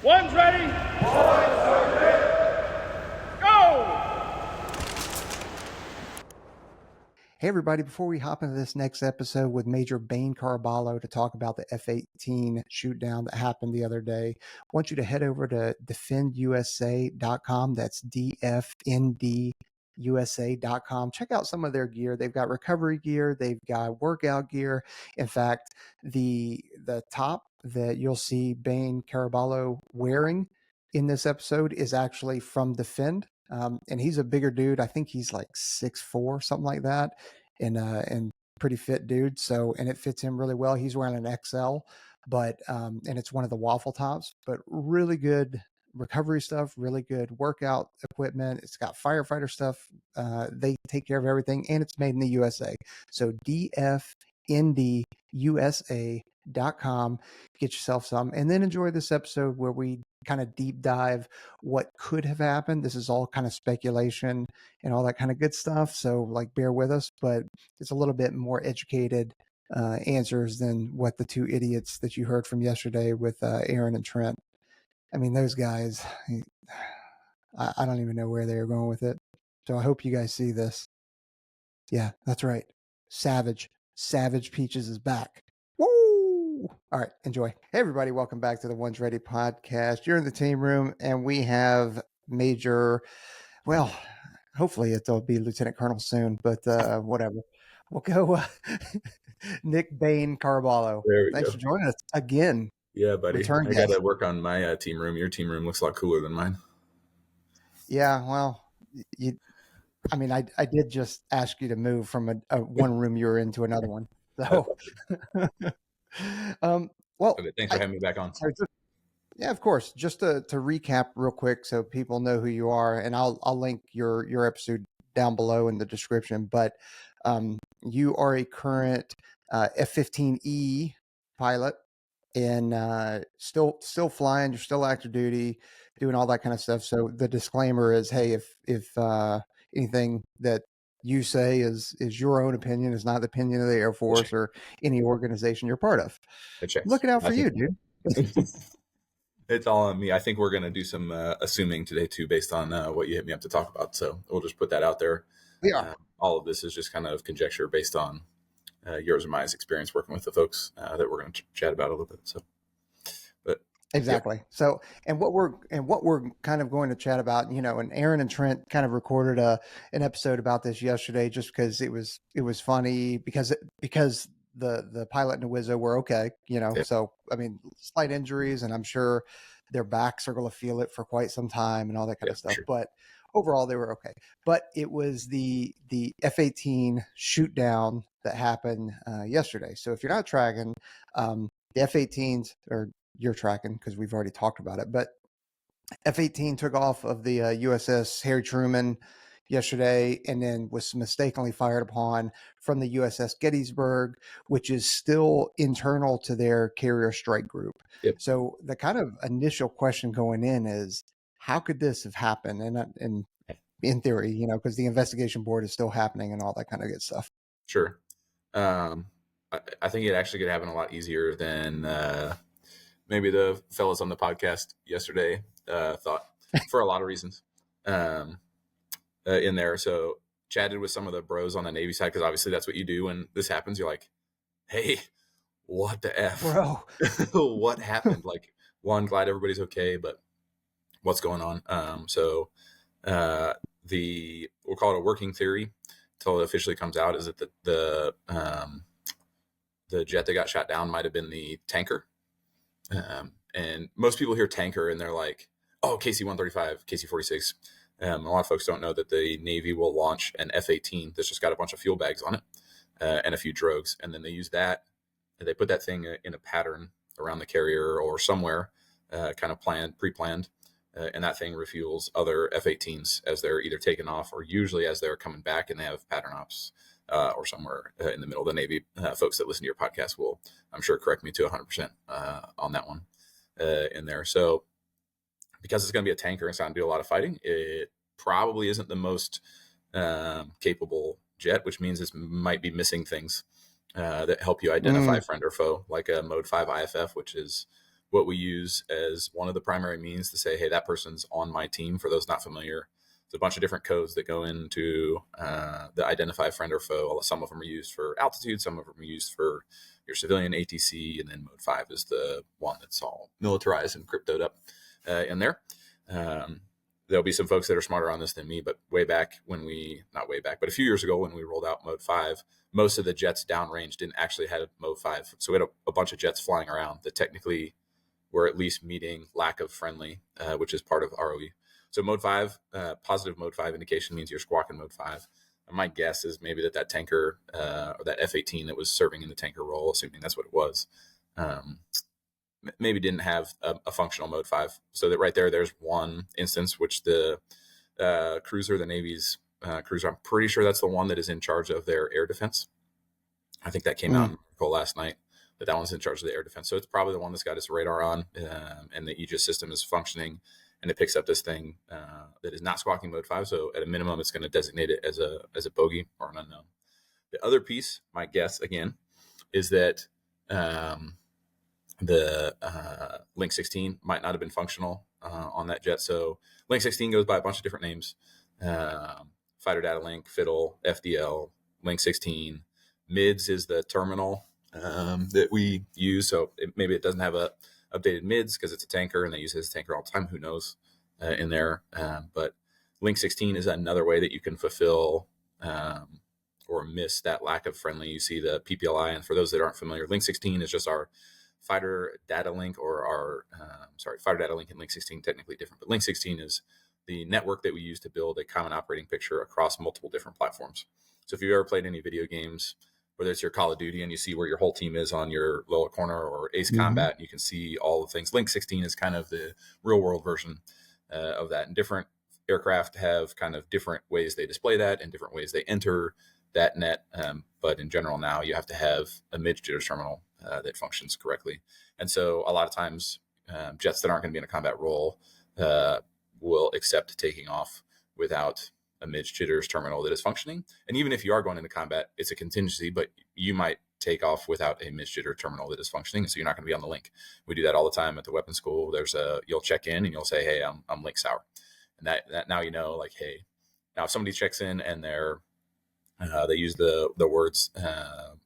One's ready. Go! Hey everybody, before we hop into this next episode with Major Bane Carballo to talk about the F18 shootdown that happened the other day, I want you to head over to defendusa.com. That's DFNDusa.com. Check out some of their gear. They've got recovery gear, they've got workout gear. In fact, the top that you'll see Bane Carballo wearing in this episode is actually from Defend. And he's a bigger dude. I think he's like 6'4", something like that, and pretty fit dude. So, and it fits him really well. He's wearing an XL, but and it's one of the waffle tops, but really good recovery stuff, really good workout equipment. It's got firefighter stuff. They take care of everything, and it's made in the USA. So DFNDusa.com. Get yourself some, and then enjoy this episode where we kind of deep dive what could have happened. This is all kind of speculation and all that kind of good stuff. So like bear with us, but it's a little bit more educated answers than what the two idiots that you heard from yesterday with Aaron and Trent. I mean, those guys, I don't even know where they are going with it. So I hope you guys see this. Yeah, that's right. Savage Peaches is back. Woo! All right, enjoy. Hey, everybody, welcome back to the One's Ready podcast. You're in the team room, and we have Major, well, hopefully it'll be Lieutenant Colonel soon, but whatever. We'll go Nick Bane Carballo. Thanks for joining us again. Yeah, buddy. Return I guest. got to work on my team room. Your team room looks a lot cooler than mine. Yeah, well, I did just ask you to move from a one room you were into another one. So, well, Okay, thanks for having me back on. Yeah, of course. Just to recap real quick, so people know who you are, and I'll link your episode down below in the description. But you are a current F-15E pilot, and still flying. You're still active duty, doing all that kind of stuff. So the disclaimer is, hey, if anything that you say is your own opinion, is not the opinion of the Air Force or any organization you're part of. Looking out for you, dude. It's all on me. I think we're going to do some assuming today, too, based on what you hit me up to talk about. So we'll just put that out there. We are. All of this is just kind of conjecture based on yours and my experience working with the folks that we're going to chat about a little bit. So, but exactly. Yeah. So, and what we're kind of going to chat about, and Aaron and Trent kind of recorded an episode about this yesterday, just because it was funny because the pilot and the Wizzo were okay, Yeah. So, I mean, slight injuries, and I'm sure their backs are going to feel it for quite some time and all that kind of stuff. Sure. But overall, they were okay. But it was the F-18 shootdown that happened yesterday. So if you're not tracking, the F-18s, or you're tracking because we've already talked about it, but F-18 took off of the USS Harry Truman yesterday, and then was mistakenly fired upon from the USS Gettysburg, which is still internal to their carrier strike group. Yep. So the kind of initial question going in is, how could this have happened? And in theory, because the investigation board is still happening and all that kind of good stuff. Sure. I think it actually could happen a lot easier than maybe the fellas on the podcast yesterday thought, for a lot of reasons. In there. So chatted with some of the bros on the Navy side, because obviously that's what you do when this happens. You're like, hey, what the F? Bro. What happened? Like, one, glad everybody's okay, but what's going on? So we'll call it a working theory until it officially comes out, is that the jet that got shot down might have been the tanker. And most people hear tanker and they're like, oh, KC-135, KC-46. A lot of folks don't know that the Navy will launch an F-18 that's just got a bunch of fuel bags on it and a few drogues. And then they use that. They put that thing in a pattern around the carrier or somewhere, kind of pre-planned. And that thing refuels other F-18s as they're either taken off or usually as they're coming back, and they have pattern ops or somewhere in the middle. The Navy folks that listen to your podcast will, I'm sure, correct me to 100% on that one in there. So, because it's going to be a tanker and it's going to do a lot of fighting, it probably isn't the most capable jet, which means it might be missing things that help you identify friend or foe, like a Mode 5 IFF, which is what we use as one of the primary means to say, hey, that person's on my team. For those not familiar, there's a bunch of different codes that go into the identify friend or foe. Some of them are used for altitude, some of them are used for your civilian ATC, and then mode 5 is the one that's all militarized and cryptoed up in there. There'll be some folks that are smarter on this than me, but not way back, but a few years ago when we rolled out mode 5, most of the jets downrange didn't actually have mode 5. So we had a bunch of jets flying around that technically were at least meeting lack of friendly, which is part of ROE. So mode 5, positive mode 5 indication means you're squawking mode 5. And my guess is maybe that tanker or that F18 that was serving in the tanker role, assuming that's what it was, maybe didn't have a functional mode 5. So that right there's one instance which the cruiser, the Navy's cruiser, I'm pretty sure that's the one that is in charge of their air defense. I think that came out in the article last night that one's in charge of the air defense. So it's probably the one that's got its radar on and the Aegis system is functioning, and it picks up this thing that is not squawking mode 5. So at a minimum, it's going to designate it as a bogey or an unknown. The other piece, my guess again, is that the Link 16 might not have been functional on that jet. So Link 16 goes by a bunch of different names: Fighter Data Link, Fiddle, FDL, Link 16. MIDS is the terminal that we use. So maybe it doesn't have a updated MIDS because it's a tanker and they use it as a tanker all the time. Who knows in there? But Link 16 is another way that you can fulfill or miss that lack of friendly. You see the PPLI, and for those that aren't familiar, Link 16 is just our fighter data link, or our fighter data link and Link 16 technically different, but Link 16 is the network that we use to build a common operating picture across multiple different platforms. So if you've ever played any video games, whether it's your Call of Duty and you see where your whole team is on your lower corner, or Ace Combat, and you can see all the things, Link 16 is kind of the real world version of that. And different aircraft have kind of different ways they display that and different ways they enter that net. But in general, now you have to have a mid jitter terminal that functions correctly. And so a lot of times jets that aren't going to be in a combat role will accept taking off without a mid jitters terminal that is functioning. And even if you are going into combat, it's a contingency, but you might take off without a mid jitter terminal that is functioning. So you're not going to be on the link. We do that all the time at the weapons school. You'll check in and you'll say, hey, I'm link sour. And that now, like, hey, now if somebody checks in and they use the words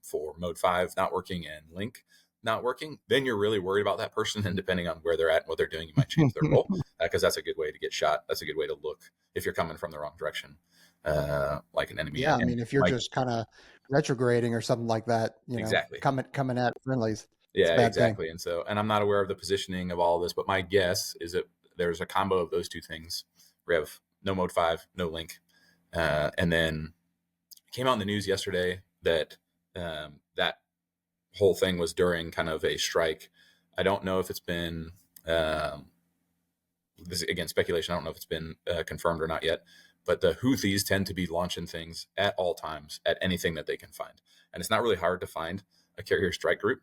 for mode 5 not working and link not working, then you're really worried about that person. And depending on where they're at and what they're doing, you might change their role because that's a good way to get shot. That's a good way to look if you're coming from the wrong direction, like an enemy. Yeah, I mean, if you're just kind of retrograding or something like that, exactly, coming at friendlies. Yeah, exactly. Thing. And I'm not aware of the positioning of all of this, but my guess is that there's a combo of those two things. We have no mode 5, no link, and then it came out in the news yesterday that that whole thing was during kind of a strike. I don't know if it's been this is, again, speculation. I don't know if it's been confirmed or not yet, but the Houthis tend to be launching things at all times at anything that they can find. And it's not really hard to find a carrier strike group.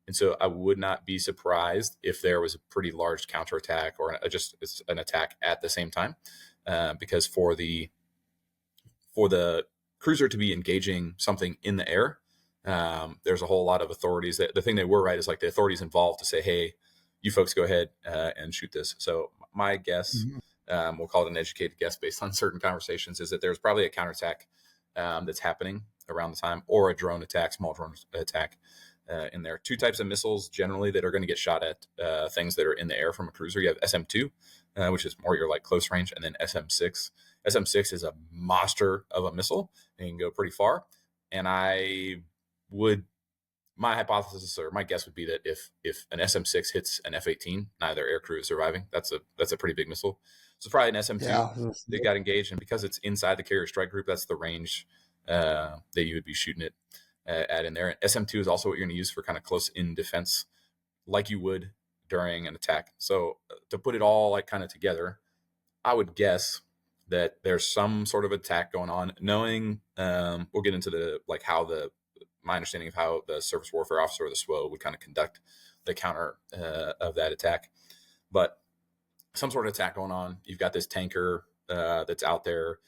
And so I would not be surprised if there was a pretty large counterattack or just an attack at the same time, because for the cruiser to be engaging something in the air, there's a whole lot of authorities. The thing they were right is like the authorities involved to say, hey, you folks go ahead and shoot this. So my guess, we'll call it an educated guess based on certain conversations, is that there's probably a counterattack that's happening around the time, or a drone attack, small drone attack in there. Two types of missiles generally that are going to get shot at things that are in the air from a cruiser. You have SM-2, which is more your like close range, and then SM-6. SM-6 is a monster of a missile and can go pretty far. And my hypothesis or my guess would be that if an SM-6 hits an F-18, neither air crew is surviving. That's a pretty big missile. So probably an SM-2 that got engaged, and because it's inside the carrier strike group, that's the range that you would be shooting it at in there. And SM-2 is also what you're going to use for kind of close in defense, like you would during an attack. So to put it all like kind of together, I would guess that there's some sort of attack going on. Knowing, we'll get into the like how my understanding of how the surface warfare officer or the SWO would kind of conduct the counter of that attack, but some sort of attack going on. You've got this tanker that's out there,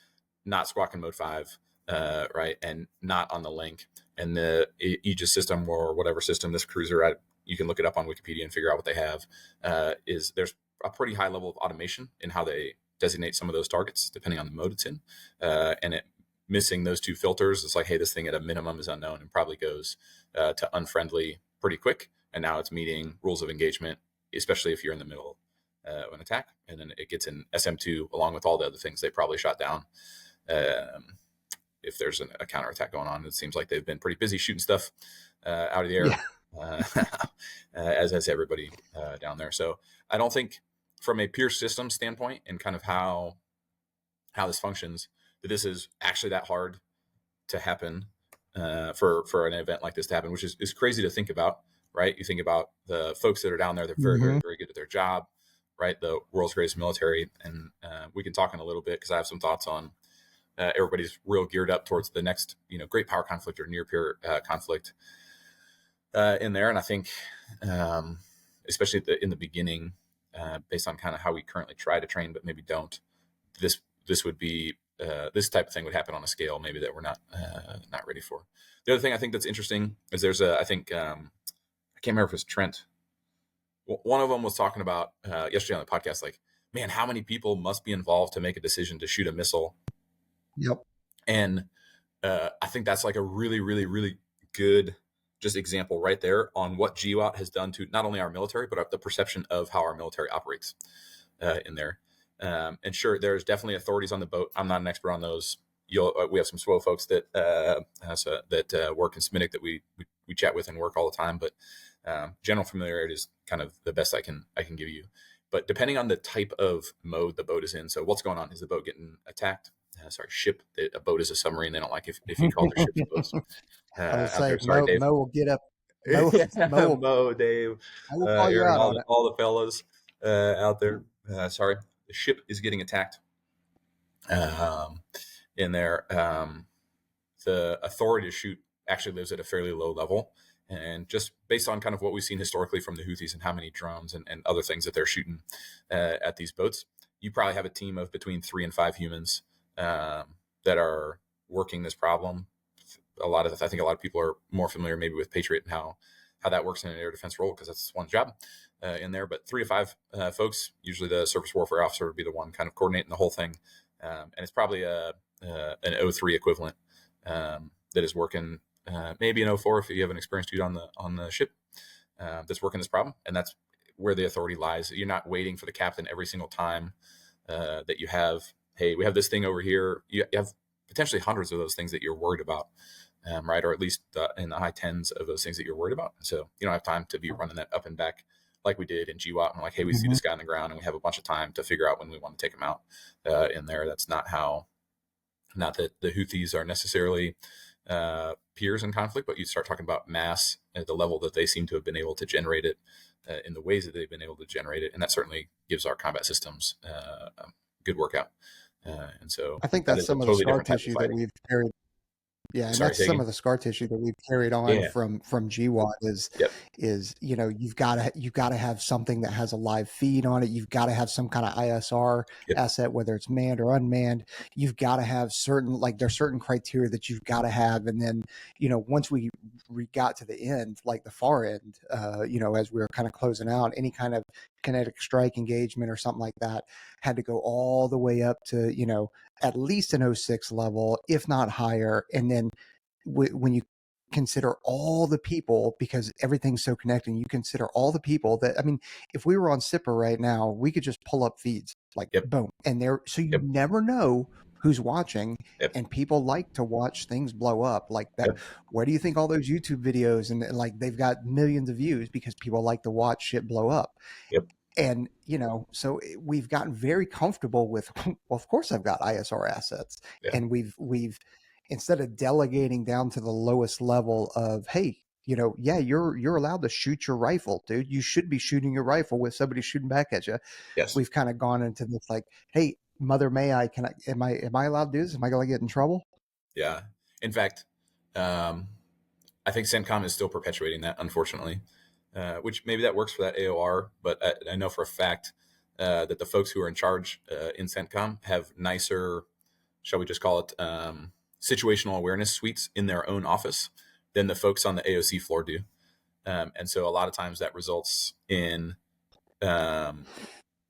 not squawking mode 5, right, and not on the link, and the Aegis system or whatever system this cruiser you can look it up on Wikipedia and figure out what they have, is there's a pretty high level of automation in how they designate some of those targets, depending on the mode it's in. And it missing those two filters, it's like, hey, this thing at a minimum is unknown and probably goes to unfriendly pretty quick. And now it's meeting rules of engagement, especially if you're in the middle of an attack. And then it gets in SM2 along with all the other things they probably shot down. If there's a counterattack going on, it seems like they've been pretty busy shooting stuff out of the air, as has everybody down there. So I don't think from a pure system standpoint and kind of how this functions, that this is actually that hard to happen for an event like this to happen, which is crazy to think about, right? You think about the folks that are down there, they're very, very, very good at their job, right? The world's greatest military. And we can talk in a little bit because I have some thoughts on everybody's real geared up towards the next, great power conflict or near peer conflict in there. And I think, especially in the beginning, based on kind of how we currently try to train, but maybe don't, this would be, this type of thing would happen on a scale maybe that we're not ready for. The other thing I think that's interesting is there's I think, I can't remember if it was Trent. One of them was talking about yesterday on the podcast, like, man, how many people must be involved to make a decision to shoot a missile? Yep. And I think that's like a really, really, really good just example right there on what GWOT has done to not only our military, but the perception of how our military operates in there. And sure, there's definitely authorities on the boat. I'm not an expert on those. We have some SWO folks that work in SMINIC that we chat with and work all the time. But general familiarity is kind of the best I can give you. But depending on the type of mode the boat is in, so what's going on? Is the boat getting attacked? Ship. A boat is a submarine. They don't like if you call their ships boats. I would say Sorry, Dave. Mo will get up. Mo, Dave, I will call you out on it. All the fellas out there. Sorry, the ship is getting attacked. In there, the authority to shoot actually lives at a fairly low level, and just based on kind of what we've seen historically from the Houthis and how many drones and other things that they're shooting at these boats, you probably have a team of between 3 and 5 humans that are working this problem. I think a lot of people are more familiar maybe with Patriot and how that works in an air defense role, because that's one job in there. But 3 to 5 folks, usually the surface warfare officer would be the one kind of coordinating the whole thing. And it's probably an O3 equivalent that is working, maybe an O4 if you have an experienced dude on the ship that's working this problem. And that's where the authority lies. You're not waiting for the captain every single time that you have, hey, we have this thing over here. You have potentially hundreds of those things that you're worried about, right? Or at least in the high tens of those things that you're worried about. And so you don't have time to be running that up and back like we did in GWOT. And like, hey, we see this guy on the ground and we have a bunch of time to figure out when we want to take him out in there. That's not that the Houthis are necessarily peers in conflict, but you start talking about mass at the level that they seem to have been able to generate it in the ways that they've been able to generate it. And that certainly gives our combat systems a good workout. And so I think that's some of the scar tissue that we've carried. Yeah, and Sorry, that's some of the scar tissue that we've carried on from GWOT is you've got to have something that has a live feed on it. You've got to have some kind of ISR asset, whether it's manned or unmanned. You've got to have there's certain criteria that you've got to have, and then once we got to the end, like the far end, as we were kind of closing out, any kind of kinetic strike engagement or something like that had to go all the way up to at least an 06 level, if not higher. And then when you consider all the people, because everything's so connected, you consider all the people that, if we were on SIPR right now, we could just pull up feeds like boom. And so you never know who's watching, and people like to watch things blow up like that. Where do you think all those YouTube videos and like they've got millions of views because people like to watch shit blow up? And, so we've gotten very comfortable with, well, of course I've got ISR assets. And we've, instead of delegating down to the lowest level of, hey, you're allowed to shoot your rifle, dude. You should be shooting your rifle with somebody shooting back at you. We've kind of gone into this like, hey, mother, am I allowed to do this? Am I going to get in trouble? Yeah. In fact, I think CENTCOM is still perpetuating that, unfortunately. Which maybe that works for that AOR, but I know for a fact that the folks who are in charge in CENTCOM have nicer, shall we just call it, situational awareness suites in their own office than the folks on the AOC floor do. And so a lot of times that results in, the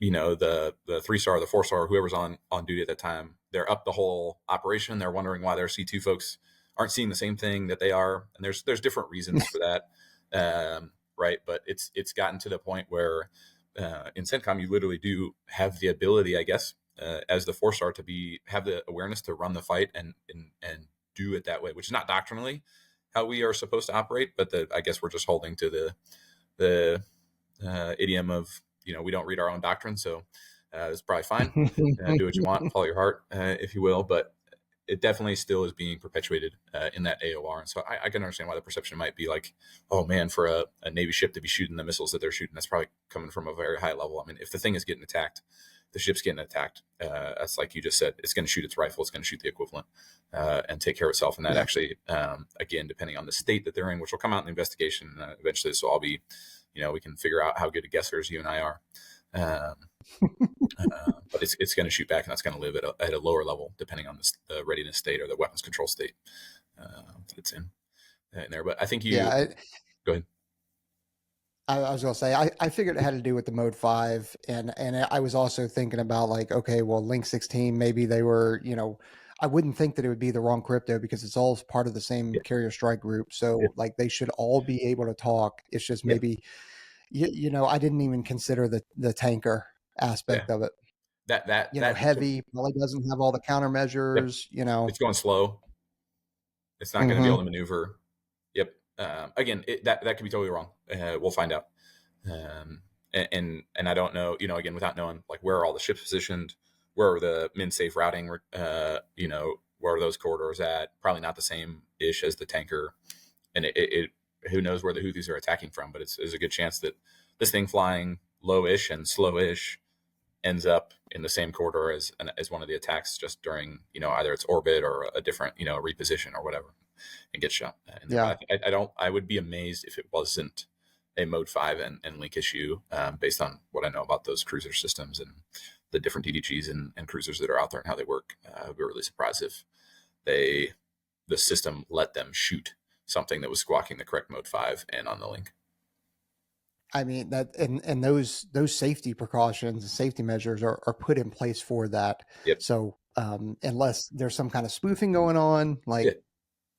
3-star, the 4-star, whoever's on duty at that time, they're up the whole operation. They're wondering why their C2 folks aren't seeing the same thing that they are. And there's different reasons for that. Right. But it's gotten to the point where in CENTCOM, you literally do have the ability, I guess, as the 4-star to have the awareness to run the fight and do it that way, which is not doctrinally how we are supposed to operate. But I guess we're just holding to the idiom of, we don't read our own doctrine. So it's probably fine. Do what you want, follow your heart, if you will. But it definitely still is being perpetuated in that AOR. And so I can understand why the perception might be like, oh man, for a Navy ship to be shooting the missiles that they're shooting, that's probably coming from a very high level. I mean, if the thing is getting attacked, the ship's getting attacked. That's like you just said, it's going to shoot its rifle, it's going to shoot the equivalent and take care of itself. And that actually, again, depending on the state that they're in, which will come out in the investigation, eventually this will all be, we can figure out how good a guessers you and I are. But it's going to shoot back, and that's going to live at a lower level depending on the readiness state or the weapons control state that it's in there. But I think go ahead. I was going to say, I figured it had to do with the mode 5, and I was also thinking about like, okay, well, Link 16, maybe they were, I wouldn't think that it would be the wrong crypto because it's all part of the same carrier strike group. So like they should all be able to talk. It's just maybe, I didn't even consider the tanker aspect of it. That heavy probably doesn't have all the countermeasures. It's going slow. It's not going to be able to maneuver. Yep. Again, that could be totally wrong. We'll find out. And I don't know. Again, without knowing like where are all the ships positioned, where are the min safe routing? Where are those corridors at? Probably not the same ish as the tanker. And it who knows where the Houthis are attacking from? But there's a good chance that this thing flying low-ish and slow-ish ends up in the same corridor as one of the attacks, just during either its orbit or a different reposition or whatever, and get shot. I would be amazed if it wasn't a mode 5 and link issue, based on what I know about those cruiser systems and the different DDGs and cruisers that are out there and how they work. I'd be really surprised if the system let them shoot something that was squawking the correct mode 5 and on the link. I mean that, and those safety precautions and safety measures are put in place for that. Yep. So unless there's some kind of spoofing going on, like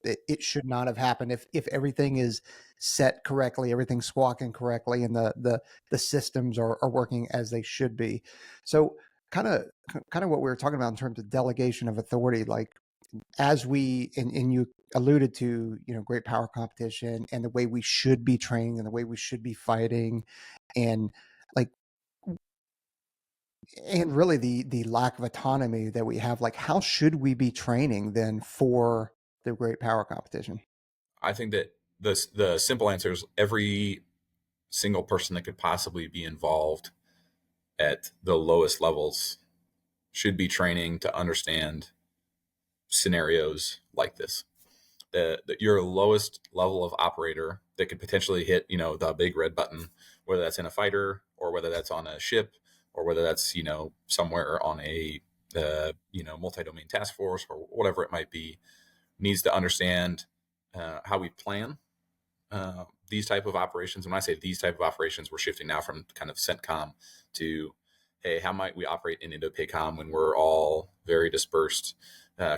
it should not have happened. If everything is set correctly, everything's squawking correctly, and the systems are working as they should be. So kind of what we were talking about in terms of delegation of authority, like as we and you alluded to, great power competition and the way we should be training and the way we should be fighting, and really the lack of autonomy that we have. Like, how should we be training then for the great power competition? I think that the simple answer is every single person that could possibly be involved at the lowest levels should be training to understand scenarios like this. Your lowest level of operator that could potentially hit, the big red button, whether that's in a fighter or whether that's on a ship or whether that's, somewhere on a, multi-domain task force or whatever it might be, needs to understand how we plan these type of operations. And when I say these type of operations, we're shifting now from kind of CENTCOM to, hey, how might we operate in Indo-PACOM when we're all very dispersed,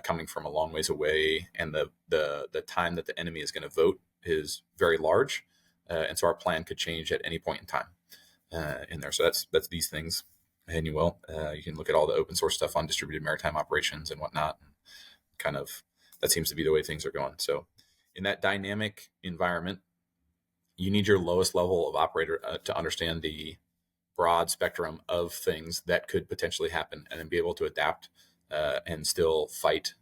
coming from a long ways away, and the time that the enemy is going to vote is very large, and so our plan could change at any point in time in there. So that's these things, and you can look at all the open source stuff on distributed maritime operations and whatnot. Kind of that seems to be the way things are going. So in that dynamic environment, you need your lowest level of operator to understand the broad spectrum of things that could potentially happen, and then be able to adapt and still fight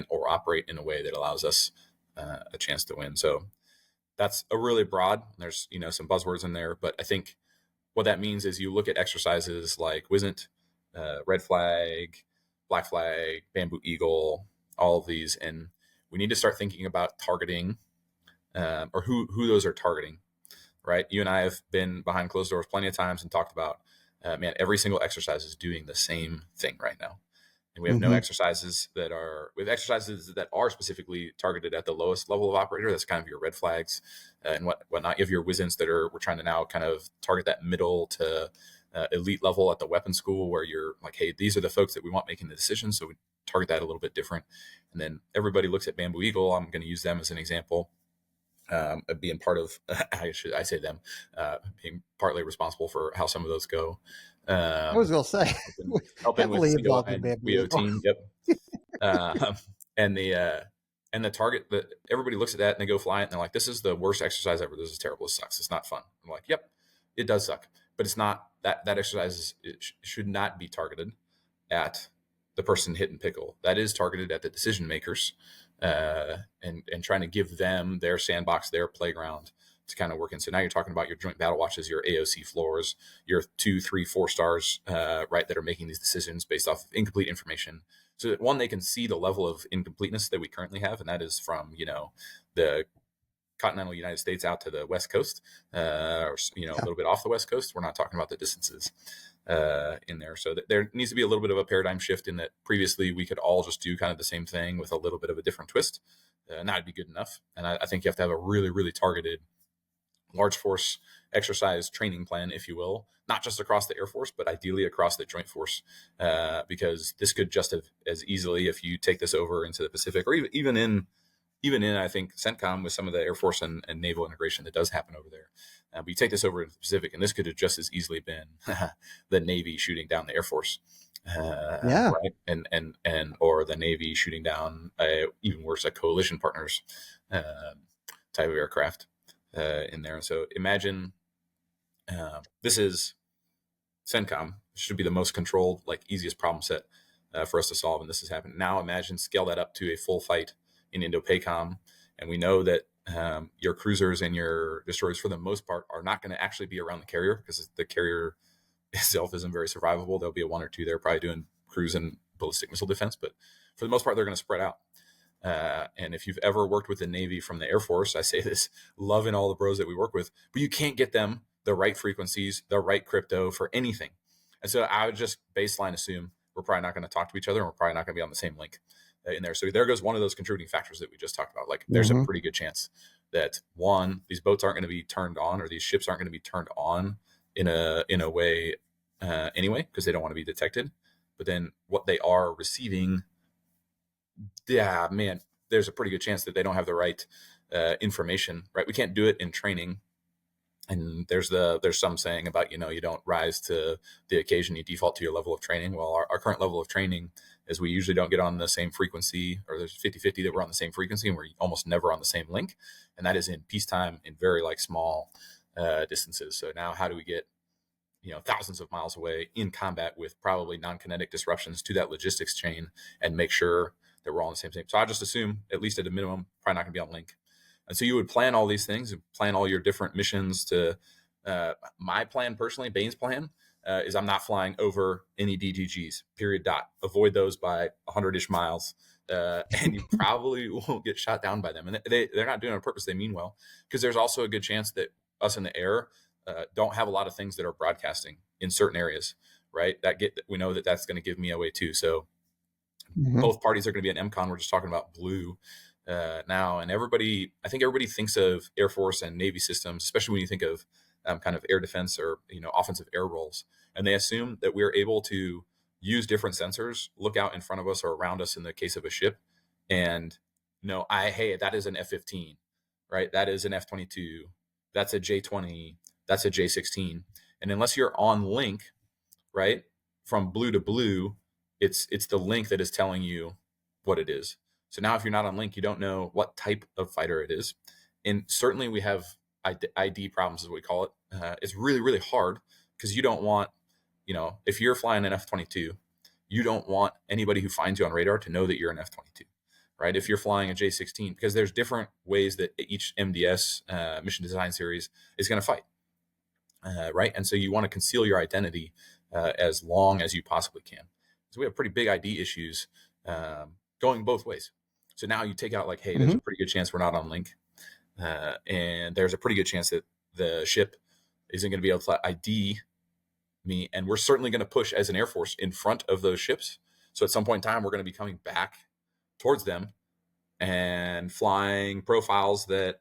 or operate in a way that allows us a chance to win. So that's a really broad. There's some buzzwords in there, but I think what that means is you look at exercises like WISNT, Red Flag, Black Flag, Bamboo Eagle, all of these, and we need to start thinking about targeting or who those are targeting. Right? You and I have been behind closed doors plenty of times and talked about, man, every single exercise is doing the same thing right now. And we have no exercises that are, we have exercises that are specifically targeted at the lowest level of operator. That's kind of your red flags and whatnot. You have your WISNs that we're trying to now kind of target that middle to elite level at the weapon school, where you're like, hey, these are the folks that we want making the decisions. So we target that a little bit different. And then everybody looks at Bamboo Eagle. I'm going to use them as an example. Being part of, I say them, being partly responsible for how some of those go. I was going to say, helping with heavily CO involved in and Bamboo WEO Eagle. team. Yep. And the target, that everybody looks at that and they go fly it and they're like, this is the worst exercise ever. This is terrible. This sucks. It's not fun. I'm like, yep, it does suck, but it's not that exercise should not be targeted at the person hitting pickle. That is targeted at the decision makers, and trying to give them their sandbox, their playground to kind of work in. So now you're talking about your joint battle watches, your AOC floors, your 2, 3, 4 stars, right, that are making these decisions based off of incomplete information. So that, one, they can see the level of incompleteness that we currently have, and that is from, the continental United States out to the West Coast, or a little bit off the West Coast. We're not talking about the distances in there. So there needs to be a little bit of a paradigm shift in that previously we could all just do kind of the same thing with a little bit of a different twist. And that'd be good enough. And I think you have to have a really, really targeted large force exercise training plan, if you will, not just across the Air Force, but ideally across the Joint Force, because this could just as easily, if you take this over into the Pacific, or even in, I think, CENTCOM with some of the Air Force and Naval integration that does happen over there. But you take this over into the Pacific, and this could have just as easily been the Navy shooting down the Air Force, right? And or the Navy shooting down, even worse, a coalition partners type of aircraft in there. And so imagine this is CENTCOM. Should be the most controlled, easiest problem set for us to solve, and this is happening. Now imagine scale that up to a full fight in Indo-PACOM, and we know that your cruisers and your destroyers, for the most part, are not going to actually be around the carrier, because the carrier itself isn't very survivable. There'll be a 1 or 2 there probably doing cruise and ballistic missile defense, but for the most part, they're going to spread out. And if you've ever worked with the Navy from the Air Force, I say this, loving all the bros that we work with, but you can't get them the right frequencies, the right crypto for anything. And so I would just baseline assume we're probably not going to talk to each other, and we're probably not going to be on the same link in there. So there goes one of those contributing factors that we just talked about. There's a pretty good chance that, one, these boats aren't going to be turned on, or these ships aren't going to be turned on in a way anyway, because they don't want to be detected. But then what they are receiving, there's a pretty good chance that they don't have the right information, right? We can't do it in training. And there's some saying about, you don't rise to the occasion, you default to your level of training. Well, our current level of training is we usually don't get on the same frequency, or there's 50-50 that we're on the same frequency, and we're almost never on the same link. And that is in peacetime, in very small distances. So now how do we get, thousands of miles away in combat with probably non-kinetic disruptions to that logistics chain, and make sure that we're all on the same thing? So I just assume, at least at a minimum, probably not going to be on link. And so you would plan all these things, plan all your different missions to, my plan personally, Bane's plan, is I'm not flying over any DGGs, period, dot. Avoid those by 100-ish miles, and you probably won't get shot down by them. And they're not doing it on purpose. They mean well, because there's also a good chance that us in the air don't have a lot of things that are broadcasting in certain areas, right? We know that that's going to give me away too. So both parties are going to be at MCON. We're just talking about blue now, and I think everybody thinks of Air Force and Navy systems, especially when you think of kind of air defense or offensive air roles, and they assume that we're able to use different sensors, look out in front of us or around us in the case of a ship, and hey, that is an F-15, right? That is an F-22, that's a J-20, that's a J-16, and unless you're on link, right, from blue to blue, it's the link that is telling you what it is. So now if you're not on link, you don't know what type of fighter it is. And certainly we have ID problems, is what we call it. It's really, really hard, because you don't want, if you're flying an F-22, you don't want anybody who finds you on radar to know that you're an F-22, right? If you're flying a J-16, because there's different ways that each MDS mission design series is going to fight, right? And so you want to conceal your identity as long as you possibly can. So we have pretty big ID issues going both ways. So now you take out hey, there's a pretty good chance we're not on link. And there's a pretty good chance that the ship isn't going to be able to ID me. And we're certainly going to push as an Air Force in front of those ships. So at some point in time, we're going to be coming back towards them and flying profiles that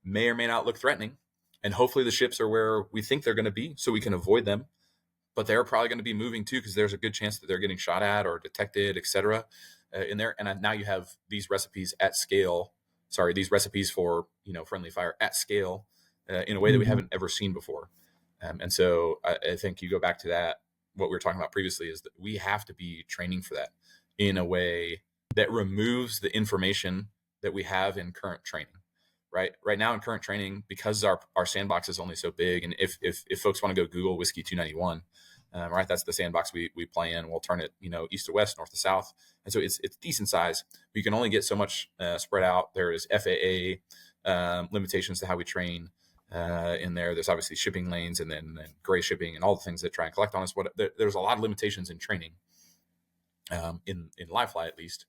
may or may not look threatening. And hopefully the ships are where we think they're going to be so we can avoid them. But they're probably going to be moving too, because there's a good chance that they're getting shot at or detected, etc. In there. And now you have these recipes at scale. Sorry, these recipes for friendly fire at scale in a way that we haven't ever seen before. And so I think you go back to that. What we were talking about previously is that we have to be training for that in a way that removes the information that we have in current training. Right now in current training, because our sandbox is only so big, and if folks want to go Google Whiskey 291, right, that's the sandbox we play in. We'll turn it east to west, north to south, and so it's decent size. But you can only get so much spread out. There is FAA limitations to how we train in there. There's obviously shipping lanes, and then gray shipping, and all the things that try and collect on us. There's a lot of limitations in training, in live fly at least,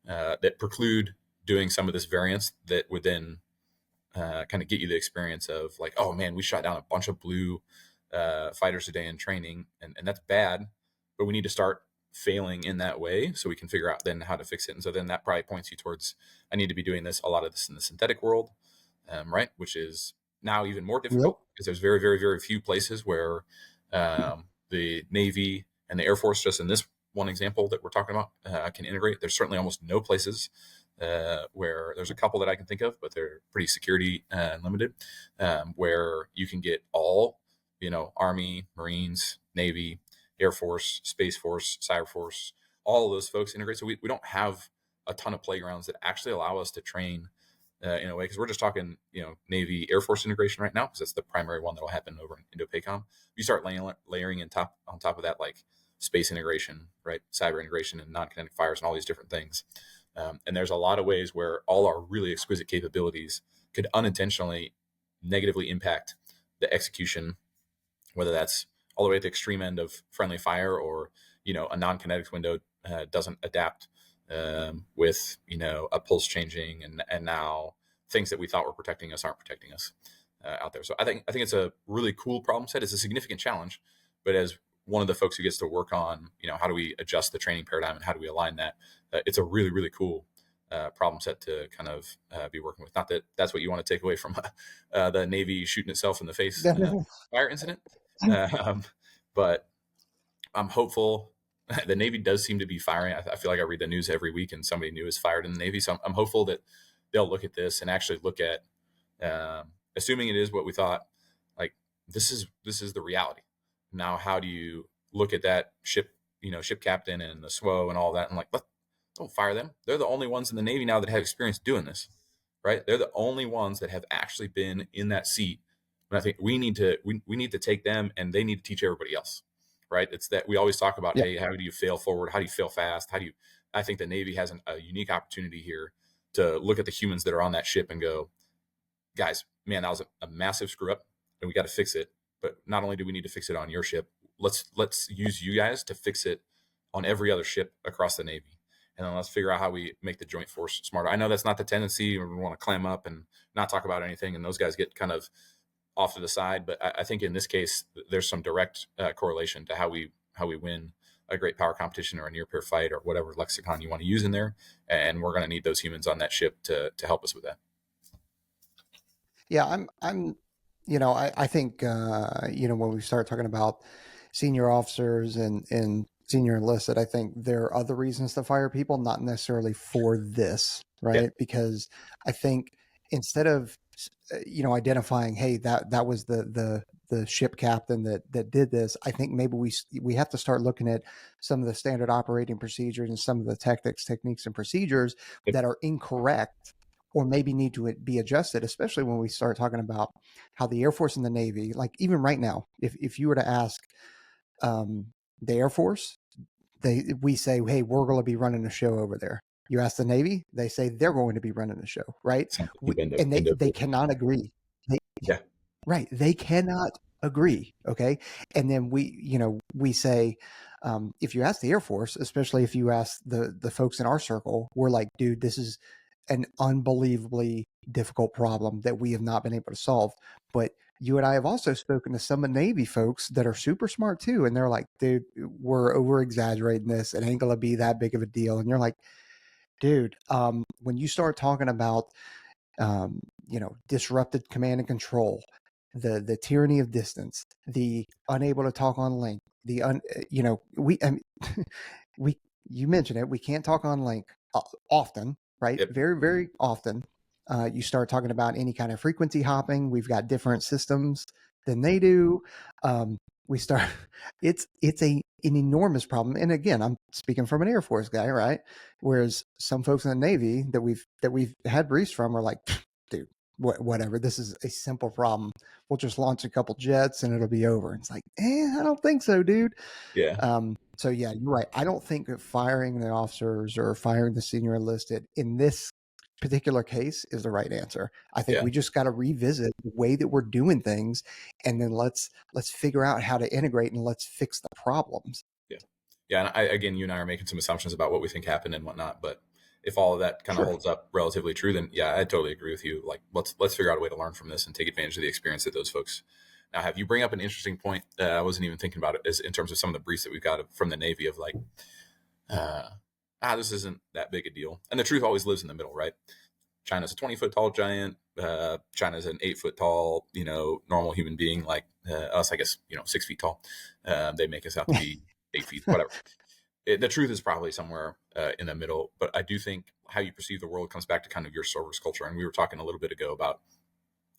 that preclude doing some of this variance that would then kind of get you the experience of like, oh man, we shot down a bunch of blue fighters a day in training, and that's bad, but we need to start failing in that way so we can figure out then how to fix it. And so then that probably points you towards, I need to be doing a lot of this in the synthetic world, right, which is now even more difficult because there's very, very, very few places where the Navy and the Air Force, just in this one example that we're talking about, can integrate. There's certainly almost no places where there's a couple that I can think of, but they're pretty security limited, where you can get all, Army, Marines, Navy, Air Force, Space Force, Cyber Force, all of those folks integrate. So we don't have a ton of playgrounds that actually allow us to train in a way, because we're just talking, Navy, Air Force integration right now, because that's the primary one that will happen over in Indo-PACOM. You start layering on top of that, like space integration, right, cyber integration, and non-kinetic fires, and all these different things. And there's a lot of ways where all our really exquisite capabilities could unintentionally negatively impact the execution, whether that's all the way at the extreme end of friendly fire, or a non-kinetic window doesn't adapt with a pulse changing, and now things that we thought were protecting us aren't protecting us out there. So I think it's a really cool problem set. It's a significant challenge, but as one of the folks who gets to work on how do we adjust the training paradigm and how do we align that, it's a really, really cool problem set to kind of be working with. Not that that's what you want to take away from the Navy shooting itself in the face fire incident, but I'm hopeful. The Navy does seem to be firing. I feel like I read the news every week and somebody new is fired in the Navy. So I'm hopeful that they'll look at this and actually look at, assuming it is what we thought, like this is the reality. Now, how do you look at that ship, ship captain and the SWO and all that, and like, don't fire them. They're the only ones in the Navy now that have experience doing this, right? They're the only ones that have actually been in that seat. And I think we need to take them, and they need to teach everybody else, right? It's that we always talk about, hey, how do you fail forward? How do you fail fast? I think the Navy has a unique opportunity here to look at the humans that are on that ship and go, guys, man, that was a massive screw up, and we got to fix it. But not only do we need to fix it on your ship, let's use you guys to fix it on every other ship across the Navy. And then let's figure out how we make the joint force smarter. I know that's not the tendency. We want to clam up and not talk about anything, and those guys get kind of off to the side. But I think in this case, there's some direct correlation to how we win a great power competition or a near peer fight or whatever lexicon you want to use in there. And we're going to need those humans on that ship to help us with that. Yeah, I think, when we start talking about senior officers and senior enlisted, I think there are other reasons to fire people, not necessarily for this, right? Yeah. Because I think instead of, identifying, hey, that was the ship captain that did this, I think maybe we have to start looking at some of the standard operating procedures and some of the techniques and procedures that are incorrect, or maybe need to be adjusted, especially when we start talking about how the Air Force and the Navy, like even right now, if you were to ask the Air Force, we say, hey, we're going to be running a show over there. You ask the Navy, they say they're going to be running a show, right? And they cannot agree. Right. They cannot agree. Okay. And then we say, if you ask the Air Force, especially if you ask the folks in our circle, we're like, dude, this is an unbelievably difficult problem that we have not been able to solve. But you and I have also spoken to some of Navy folks that are super smart too, and they're like, dude, we're over exaggerating this. It ain't gonna be that big of a deal. And you're like, dude, when you start talking about disrupted command and control, the tyranny of distance, the unable to talk on link, we you mentioned it, we can't talk on link often, right? Yep. Very, very often. You start talking about any kind of frequency hopping. We've got different systems than they do. We start. It's an enormous problem. And again, I'm speaking from an Air Force guy, right? Whereas some folks in the Navy that we've had briefs from are like, dude, whatever. This is a simple problem. We'll just launch a couple jets and it'll be over. And it's like, I don't think so, dude. Yeah. So yeah, you're right. I don't think that firing the officers or firing the senior enlisted in this particular case is the right answer. I think Yeah. we just got to revisit the way that we're doing things, and then let's figure out how to integrate and let's fix the problems. Yeah. And again, you and I are making some assumptions about what we think happened and whatnot, but if all of that kind of holds up relatively true, then yeah, I totally agree with you. Like, let's figure out a way to learn from this and take advantage of the experience that those folks now have. You bring up an interesting point. I wasn't even thinking about it as in terms of some of the briefs that we've got from the Navy of like, this isn't that big a deal. And the truth always lives in the middle, right? China's a 20-foot tall giant. China's an 8-foot tall, normal human being like us, I guess, 6 feet tall. They make us out to be 8 feet, whatever. The truth is probably somewhere in the middle, but I do think how you perceive the world comes back to kind of your service culture. And we were talking a little bit ago about,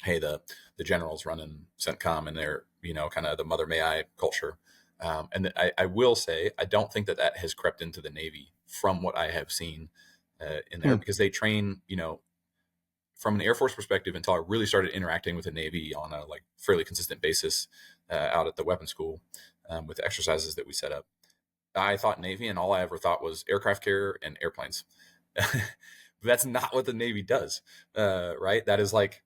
hey, the generals running CENTCOM and their, kind of the mother may I culture. And I will say, I don't think that has crept into the Navy from what I have seen in there, because they train, from an Air Force perspective, until I really started interacting with the Navy on a like fairly consistent basis out at the weapons school with the exercises that we set up. I thought Navy, and all I ever thought was aircraft carrier and airplanes. That's not what the Navy does, right? That is like,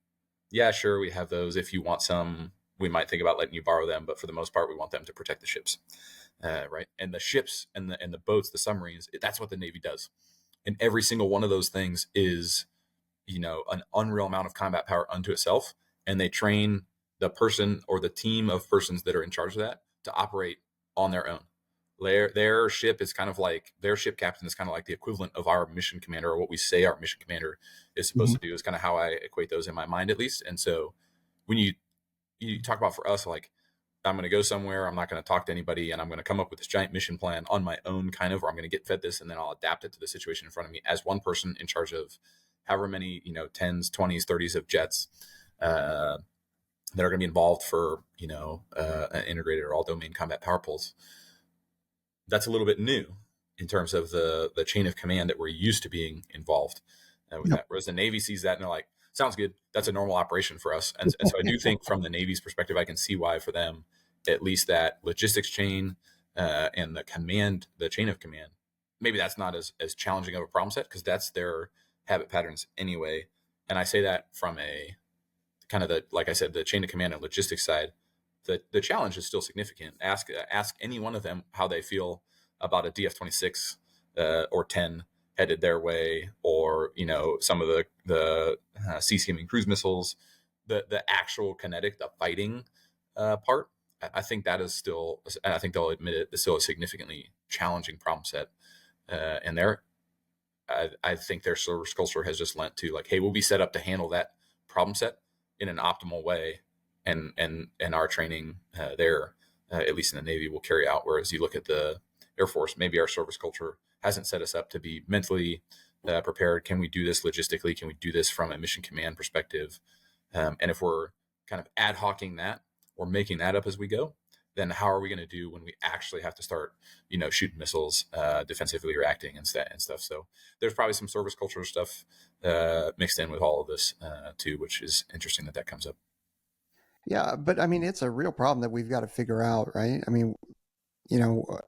yeah, sure, we have those. If you want some, we might think about letting you borrow them, but for the most part, we want them to protect the ships, right? And the ships and the boats, the submarines, that's what the Navy does. And every single one of those things is, an unreal amount of combat power unto itself. And they train the person or the team of persons that are in charge of that to operate on their own. Their ship is kind of like, their ship captain is kind of like the equivalent of our mission commander, or what we say our mission commander is supposed to do, is kind of how I equate those in my mind, at least. And so when you talk about, for us, like, I'm going to go somewhere, I'm not going to talk to anybody, and I'm going to come up with this giant mission plan on my own, kind of, or I'm going to get fed this and then I'll adapt it to the situation in front of me as one person in charge of however many, 10s, 20s, 30s of jets that are going to be involved for, an integrated or all domain combat power pools. That's a little bit new in terms of the chain of command that we're used to being involved with that. Whereas the Navy sees that and they're like, sounds good. That's a normal operation for us. And so I do think from the Navy's perspective, I can see why for them, at least that logistics chain and the chain of command, maybe that's not as challenging of a problem set, because that's their habit patterns anyway. And I say that from a kind of like I said, the chain of command and logistics side. The challenge is still significant. Ask any one of them how they feel about a DF-26 or 10 headed their way, or some of the CCM cruise missiles. The actual kinetic, the fighting part. I think that is still, and I think they'll admit it, is still a significantly challenging problem set. And I think their service culture has just lent to like, hey, we'll be set up to handle that problem set in an optimal way. And our training there, at least in the Navy, will carry out. Whereas you look at the Air Force, maybe our service culture hasn't set us up to be mentally prepared. Can we do this logistically? Can we do this from a mission command perspective? And if we're kind of ad hocing that or making that up as we go, then how are we going to do when we actually have to start, shooting missiles, defensively reacting and stuff? So there's probably some service culture stuff mixed in with all of this too, which is interesting that comes up. Yeah, but I mean, it's a real problem that we've got to figure out, right? I mean,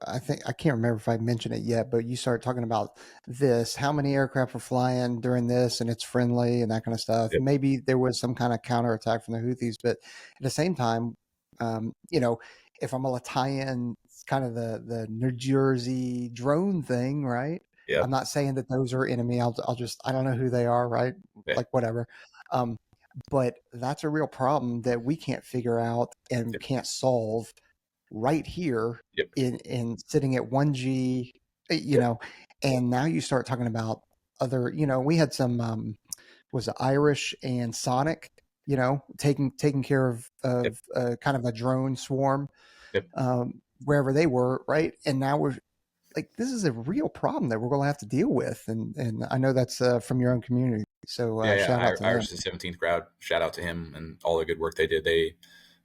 I think I can't remember if I mentioned it yet, but you start talking about this, how many aircraft are flying during this, and it's friendly and that kind of stuff. Yep. Maybe there was some kind of counterattack from the Houthis, but at the same time, if I'm going to tie in kind of the New Jersey drone thing, right? Yep. I'm not saying that those are enemy. I don't know who they are, right? Yeah. Like whatever. but that's a real problem that we can't figure out and Yep. can't solve right here Yep. in sitting at 1G, Yep. and now you start talking about other, we had some, was it Irish and Sonic, taking care Yep. of kind of a drone swarm, Yep. wherever they were, right? And now we're like, this is a real problem that we're going to have to deal with. And I know that's from your own community. So Yeah. shout out to them. Irish the 17th crowd. Shout out to him and all the good work they did. They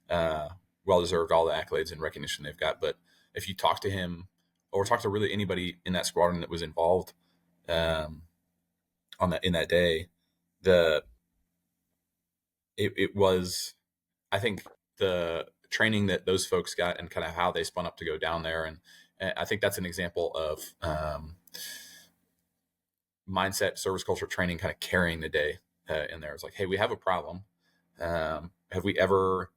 well deserved all the accolades and recognition they've got. But if you talk to him or talk to really anybody in that squadron that was involved on that in that day, the it was, I think, the training that those folks got and kind of how they spun up to go down there, and I think that's an example of mindset, service culture training, kind of carrying the day in there. It's like, hey, we have a problem. Have we ever?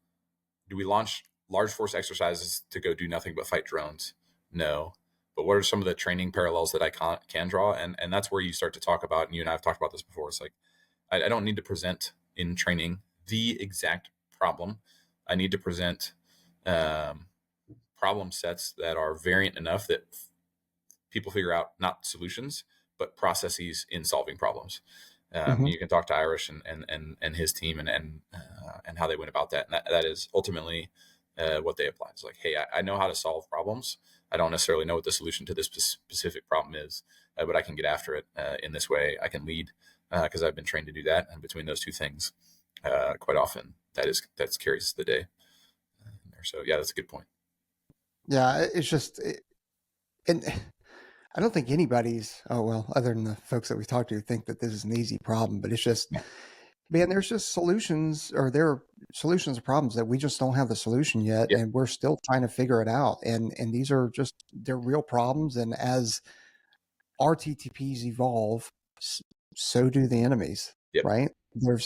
Do we launch large force exercises to go do nothing but fight drones? No. But what are some of the training parallels that I can draw? And that's where you start to talk about, and you and I have talked about this before. It's like, I don't need to present in training the exact problem. I need to present problem sets that are variant enough that people figure out not solutions, but processes in solving problems. Mm-hmm. You can talk to Irish and his team and how they went about that. And that is ultimately what they apply. It's like, hey, I know how to solve problems. I don't necessarily know what the solution to this specific problem is, but I can get after it in this way. I can lead because I've been trained to do that. And between those two things, quite often that carries the day. So yeah, that's a good point. Yeah, it's just, and I don't think anybody's, oh, well, other than the folks that we talked to, think that this is an easy problem, but it's just, Yeah. man, there's just solutions, or there are solutions to problems that we just don't have the solution yet. Yep. And we're still trying to figure it out. And these are just, they're real problems. And as our TTPs evolve, so do the enemies, Yep. right? We're,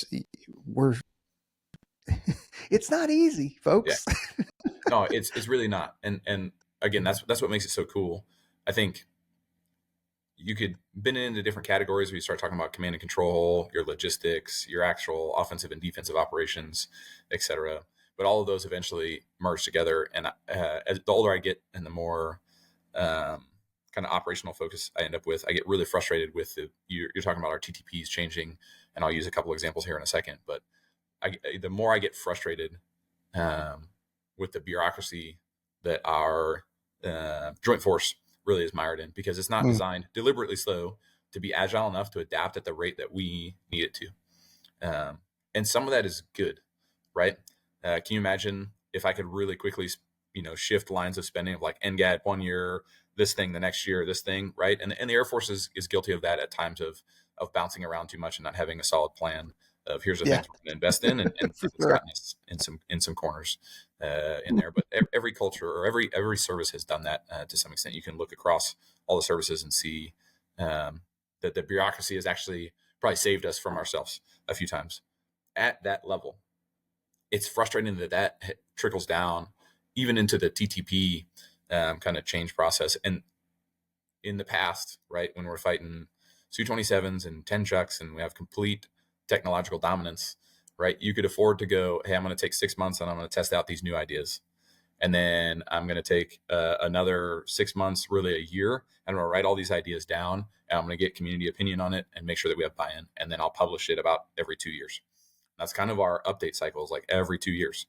it's not easy, Yeah. folks. No, it's really not. And again, that's what makes it so cool. I think you could bin it into different categories where you start talking about command and control, your logistics, your actual offensive and defensive operations, etc. But all of those eventually merge together. And as the older I get and the more kind of operational focus I end up with, I get really frustrated with you're talking about our TTPs changing, and I'll use a couple examples here in a second. But the more I get frustrated with the bureaucracy that our joint force really is mired in, because it's not designed deliberately slow to be agile enough to adapt at the rate that we need it to. And some of that is good, right? Can you imagine if I could really quickly, shift lines of spending of like NGAD 1 year, this thing, the next year, this thing, right? And the Air Force is guilty of that at times of bouncing around too much and not having a solid plan of here's the things we're going to invest in, and For it's sure. gotten us in some corners in there. But every culture or every service has done that to some extent. You can look across all the services and see that the bureaucracy has actually probably saved us from ourselves a few times at that level. It's frustrating that trickles down even into the TTP kind of change process. And in the past, right, when we're fighting Su-27s and 10 Chucks and we have complete technological dominance, right, you could afford to go, hey, I'm going to take 6 months and I'm going to test out these new ideas. And then I'm going to take another 6 months, really a year, and I'm going to write all these ideas down, and I'm going to get community opinion on it and make sure that we have buy-in. And then I'll publish it about every 2 years. That's kind of our update cycles, like every 2 years.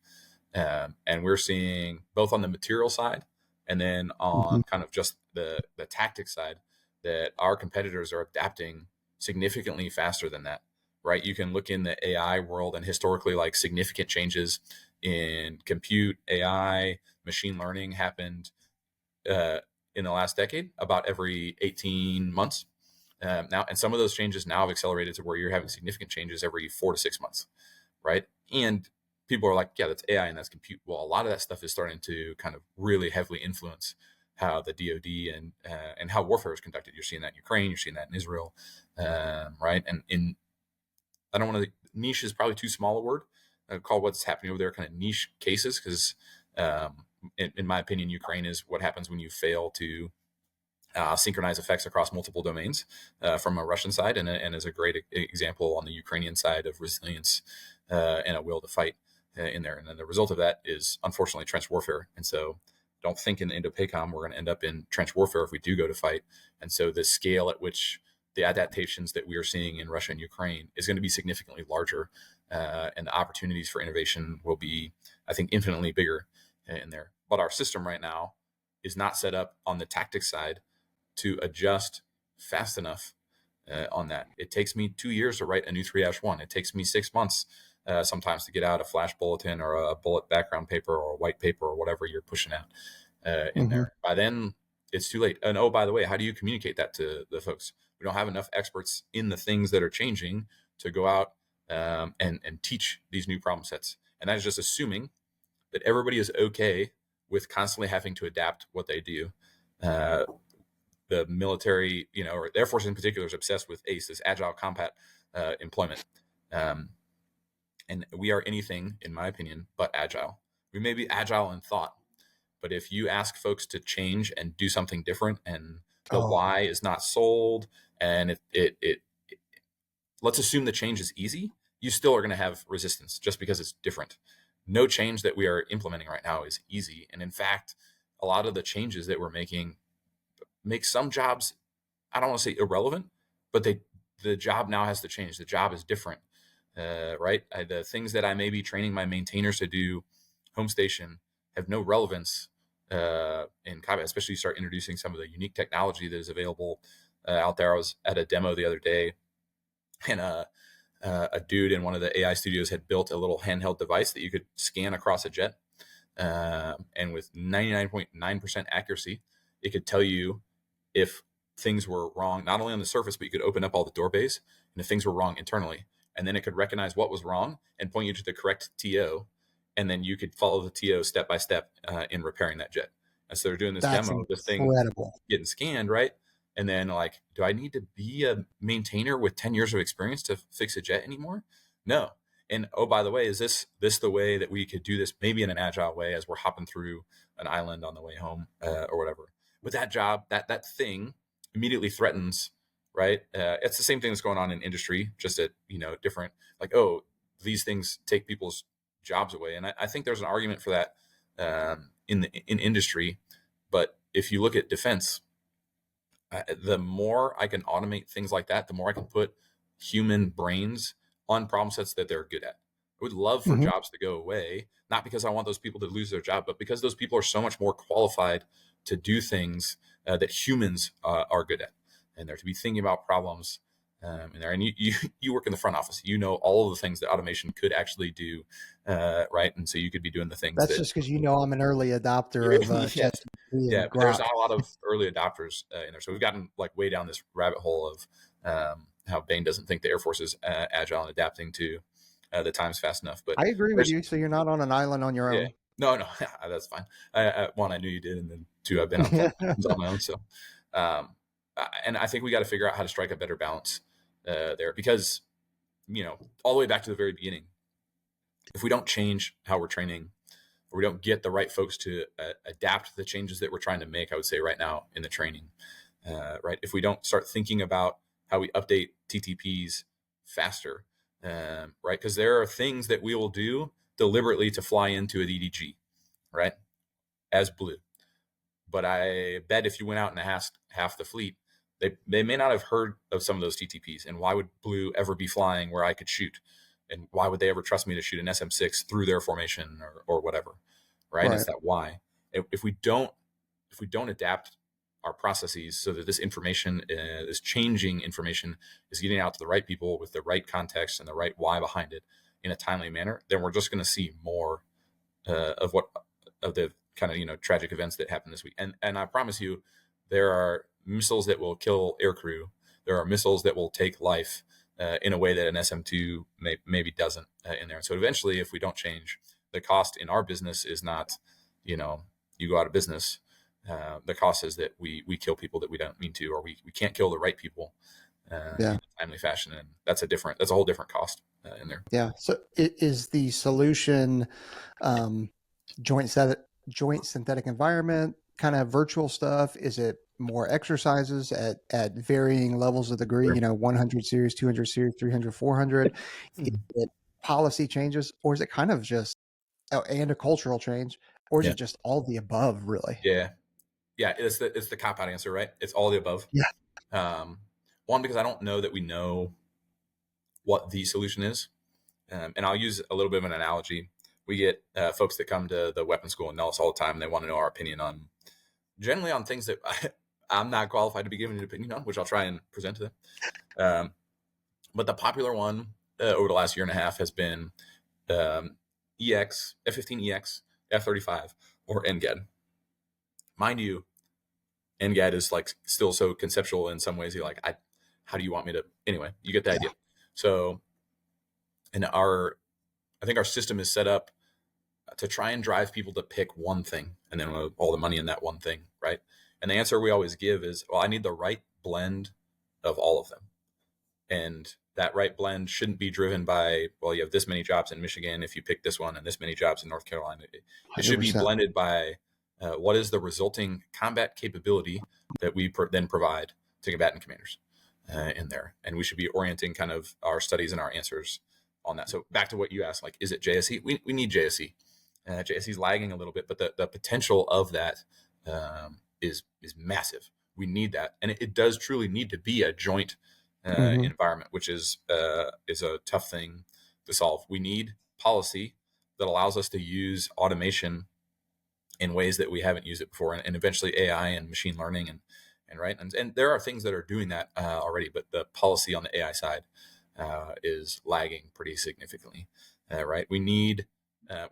And we're seeing both on the material side and then on kind of just the tactics side that our competitors are adapting significantly faster than that, right? You can look in the AI world, and historically, like, significant changes in compute, AI, machine learning happened in the last decade, about every 18 months. Now, and some of those changes now have accelerated to where you're having significant changes every 4 to 6 months, right? And people are like, yeah, that's AI and that's compute. Well, a lot of that stuff is starting to kind of really heavily influence how the DoD and how warfare is conducted. You're seeing that in Ukraine, you're seeing that in Israel, right? And I don't want to, niche is probably too small a word. I call what's happening over there kind of niche cases, because in my opinion, Ukraine is what happens when you fail to synchronize effects across multiple domains from a Russian side, and is a great example on the Ukrainian side of resilience and a will to fight in there. And then the result of that is, unfortunately, trench warfare. And so don't think in the Indo-PACOM we're going to end up in trench warfare if we do go to fight. And so the scale at which the adaptations that we are seeing in Russia and Ukraine is going to be significantly larger, and the opportunities for innovation will be, I think, infinitely bigger in there. But our system right now is not set up on the tactics side to adjust fast enough on that. It takes me 2 years to write a new 3-1. It takes me 6 months sometimes to get out a flash bulletin or a bullet background paper or a white paper or whatever you're pushing out in there. By then, it's too late. And oh, by the way, how do you communicate that to the folks? We don't have enough experts in the things that are changing to go out and teach these new problem sets. And that is just assuming that everybody is okay with constantly having to adapt what they do. The military, or the Air Force in particular, is obsessed with ACE, this agile combat employment. And we are anything, in my opinion, but agile. We may be agile in thought, but if you ask folks to change and do something different, and the why is not sold, and let's assume the change is easy, you still are going to have resistance just because it's different. No change that we are implementing right now is easy. And in fact, a lot of the changes that we're making make some jobs, I don't want to say irrelevant, but the job now has to change. The job is different, right? The things that I may be training my maintainers to do home station have no relevance in combat, especially you start introducing some of the unique technology that is available out there. I was at a demo the other day, and a dude in one of the AI studios had built a little handheld device that you could scan across a jet. And with 99.9% accuracy, it could tell you if things were wrong, not only on the surface, but you could open up all the door bays, and if things were wrong internally. And then it could recognize what was wrong and point you to the correct TO. And then you could follow the TO step by step in repairing that jet. And so they're doing this demo, this thing getting scanned, right? And then like, do I need to be a maintainer with 10 years of experience to fix a jet anymore? No. And oh, by the way, is this the way that we could do this, maybe in an agile way as we're hopping through an island on the way home or whatever? But that job, that thing immediately threatens, right? It's the same thing that's going on in industry, just at, different, like, oh, these things take people's jobs away. And I think there's an argument for that in industry. But if you look at defense, the more I can automate things like that, the more I can put human brains on problem sets that they're good at. I would love for jobs to go away, not because I want those people to lose their job, but because those people are so much more qualified to do things that humans are good at. And they're to be thinking about problems in there. And you work in the front office, all of the things that automation could actually do, right? And so you could be doing the things. That's just because I'm an early adopter of yes. Yeah, but there's not a lot of early adopters in there. So we've gotten like way down this rabbit hole of how Bane doesn't think the Air Force is agile and adapting to the times fast enough. But I agree with you. So you're not on an island on your own. No, that's fine. One, I knew you did, and then two, I've been on my own. So, and I think we got to figure out how to strike a better balance there, because all the way back to the very beginning, if we don't change how we're training, or we don't get the right folks to adapt the changes that we're trying to make, I would say right now in the training, right? If we don't start thinking about how we update TTPs faster, right? Because there are things that we will do deliberately to fly into a DDG, right? As blue. But I bet if you went out and asked half the fleet, they may not have heard of some of those TTPs. And why would blue ever be flying where I could shoot? And why would they ever trust me to shoot an SM6 through their formation or whatever, right? It's that why. If we don't adapt our processes so that this information, this changing information, is getting out to the right people with the right context and the right why behind it in a timely manner, then we're just going to see more of the kind of tragic events that happened this week. And I promise you, there are missiles that will kill aircrew. There are missiles that will take life in a way that an SM2 maybe doesn't in there. And so eventually, if we don't change, the cost in our business is not, you go out of business. The cost is that we kill people that we don't mean to, or we can't kill the right people in a timely fashion. And that's a whole different cost in there. Yeah. So is the solution joint synthetic environment, kind of virtual stuff? Is it more exercises at varying levels of degree, Sure. you know, 100 series, 200 series, 300, 400? Is it policy changes, or is it kind of just, oh, and a cultural change, or is Yeah. it just all the above, really? Yeah. Yeah. It's the cop out answer, right? It's all the above. Yeah. One, because I don't know that we know what the solution is. And I'll use a little bit of an analogy. We get folks that come to the weapons school and know us all the time. And they want to know our opinion on, generally on things that I'm not qualified to be giving an opinion on, which I'll try and present to them. But the popular one over the last year and a half has been EX, F-15 EX, F-35, or NGAD. Mind you, NGAD is like still so conceptual in some ways. You're like, how do you want me to? Anyway, you get the idea. So, and I think our system is set up to try and drive people to pick one thing and then all the money in that one thing, right? And the answer we always give is, well, I need the right blend of all of them. And that right blend shouldn't be driven by, well, you have this many jobs in Michigan if you pick this one and this many jobs in North Carolina. It should be 100%. blended by what is the resulting combat capability that we then provide to combatant commanders in there. And we should be orienting kind of our studies and our answers on that. So back to what you asked, like, is it JSE? We need JSE. JSE is lagging a little bit, but the potential of that is massive. We need that. And it does truly need to be a joint environment, which is a tough thing to solve. We need policy that allows us to use automation in ways that we haven't used it before, and eventually AI and machine learning and right. And there are things that are doing that already, but the policy on the AI side is lagging pretty significantly, right? We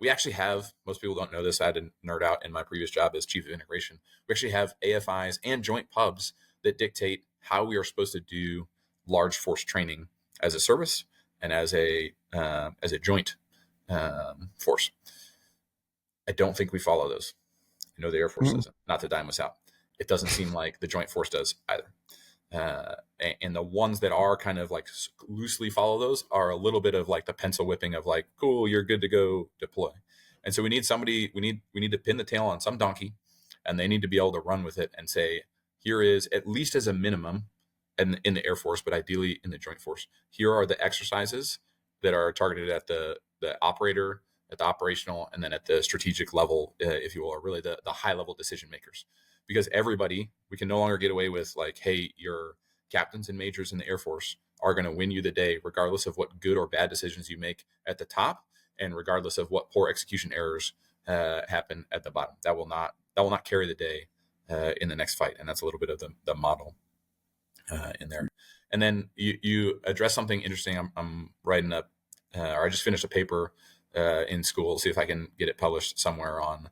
actually have, most people don't know this, I had to nerd out in my previous job as chief of integration. We actually have AFIs and joint pubs that dictate how we are supposed to do large force training as a service and as a joint force. I don't think we follow those. I know the Air Force doesn't, not to dime us out. It doesn't seem like the joint force does either. And the ones that are kind of like loosely follow those are a little bit of like the pencil whipping of like, cool, you're good to go deploy. And so we need somebody, we need to pin the tail on some donkey, and they need to be able to run with it and say, here is, at least as a minimum in the Air Force, but ideally in the joint force, here are the exercises that are targeted at the operator, at the operational, and then at the strategic level, if you will, are really the high level decision makers. Because everybody, we can no longer get away with like, hey, your captains and majors in the Air Force are going to win you the day, regardless of what good or bad decisions you make at the top, and regardless of what poor execution errors happen at the bottom. That will not carry the day in the next fight, and that's a little bit of the model in there. And then you address something interesting. I'm writing up, or I just finished a paper in school. See if I can get it published somewhere on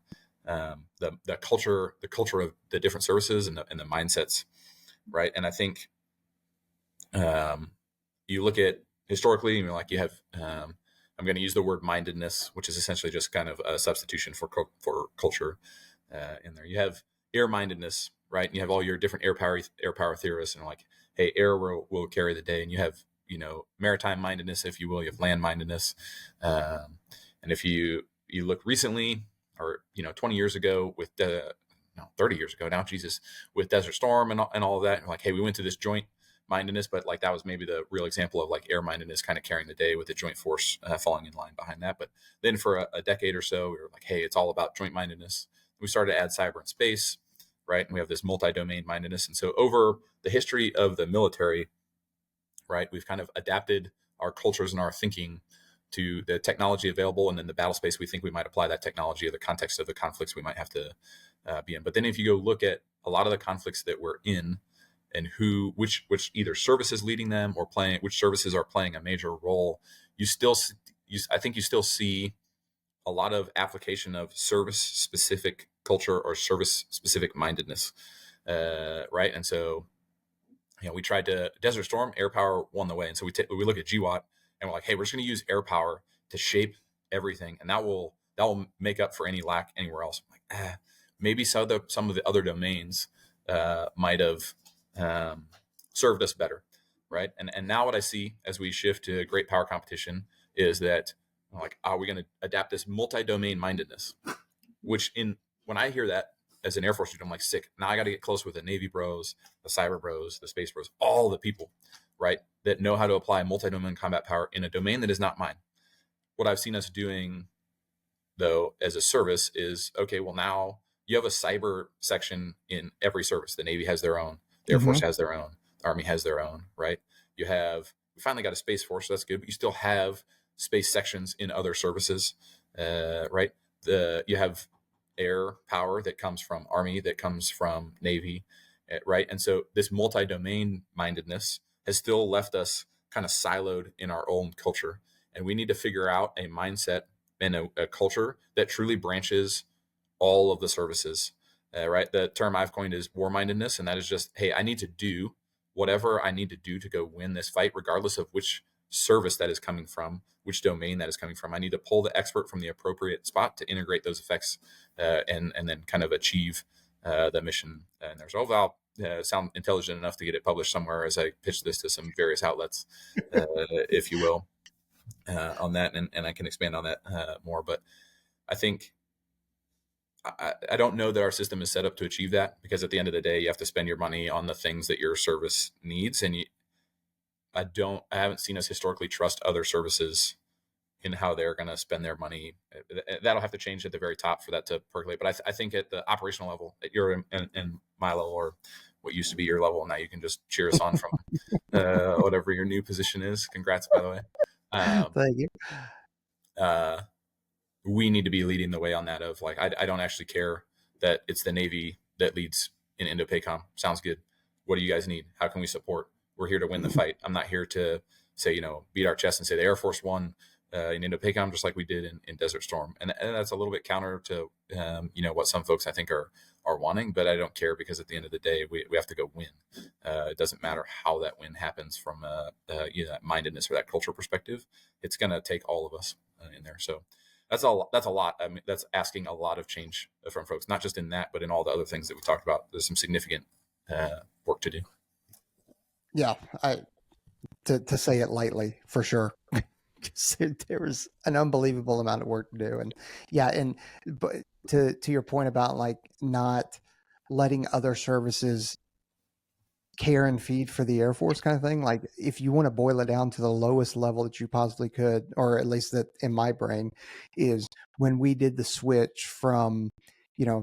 the culture of the different services and the mindsets, right? And I think you look at historically, and you're like, you have I'm going to use the word mindedness, which is essentially just kind of a substitution for culture in there. You have air mindedness, right? And you have all your different air power theorists, and like, hey, air will carry the day. And you have, maritime mindedness, if you will. You have land mindedness, and if you look recently, or 20 years ago with 30 years ago now, Jesus, with Desert Storm and all of that, and like, hey, we went to this joint mindedness, but like that was maybe the real example of like air mindedness kind of carrying the day with the joint force falling in line behind that. But then for a decade or so, we were like, hey, it's all about joint mindedness. We started to add cyber and space, right? And we have this multi-domain mindedness. And so over the history of the military, right, we've kind of adapted our cultures and our thinking to the technology available, and then the battle space we think we might apply that technology, or the context of the conflicts we might have to be in. But then if you go look at a lot of the conflicts that we're in, and which either services leading them, or which services are playing a major role, I think you still see a lot of application of service specific culture or service specific mindedness, right? And so, we tried to Desert Storm, air power won the way, and so we look at GWAT, and we're like, hey, we're just going to use air power to shape everything, and that will make up for any lack anywhere else. I'm like, maybe some of the other domains might have served us better, right? And now what I see as we shift to great power competition is that, like, are we going to adapt this multi-domain mindedness? Which when I hear that, as an Air Force student, I'm like, sick. Now I got to get close with the Navy bros, the cyber bros, the space bros, all the people, right, that know how to apply multi-domain combat power in a domain that is not mine. What I've seen us doing, though, as a service is, okay, well, now you have a cyber section in every service. The Navy has their own, the Air Force has their own, the Army has their own, right? We finally got a Space Force, so that's good, but you still have space sections in other services, right? You have air power that comes from Army, that comes from Navy, right? And so this multi-domain mindedness has still left us kind of siloed in our own culture. And we need to figure out a mindset and a culture that truly branches all of the services, right? The term I've coined is war-mindedness, and that is just, hey, I need to do whatever I need to do to go win this fight, regardless of which service that is coming from, which domain that is coming from. I need to pull the expert from the appropriate spot to integrate those effects and then kind of achieve the mission. And there's overall sound intelligent enough to get it published somewhere as I pitch this to some various outlets, if you will, on that. And I can expand on that more. But I think I don't know that our system is set up to achieve that, because at the end of the day, you have to spend your money on the things that your service needs. And I haven't seen us historically trust other services in how they're going to spend their money. That'll have to change at the very top for that to percolate. But I think at the operational level, at your and my level, or what used to be your level, now you can just cheer us on from whatever your new position is. Congrats, by the way. Thank you. We need to be leading the way on that of like, I don't actually care that it's the Navy that leads in Indo-PACOM. Sounds good. What do you guys need? How can we support? We're here to win the fight. I'm not here to say, beat our chest and say the Air Force won in Indo-PACOM just like we did in Desert Storm. And that's a little bit counter to, what some folks I think are wanting, but I don't care, because at the end of the day, we have to go win. It doesn't matter how that win happens from that mindedness or that culture perspective. It's going to take all of us in there. So that's a lot. I mean, that's asking a lot of change from folks, not just in that, but in all the other things that we talked about. There's some significant work to do. Yeah, to say it lightly, for sure. There was an unbelievable amount of work to do. And but to your point about like not letting other services care and feed for the Air Force kind of thing, like if you want to boil it down to the lowest level that you possibly could, or at least that in my brain, is when we did the switch from,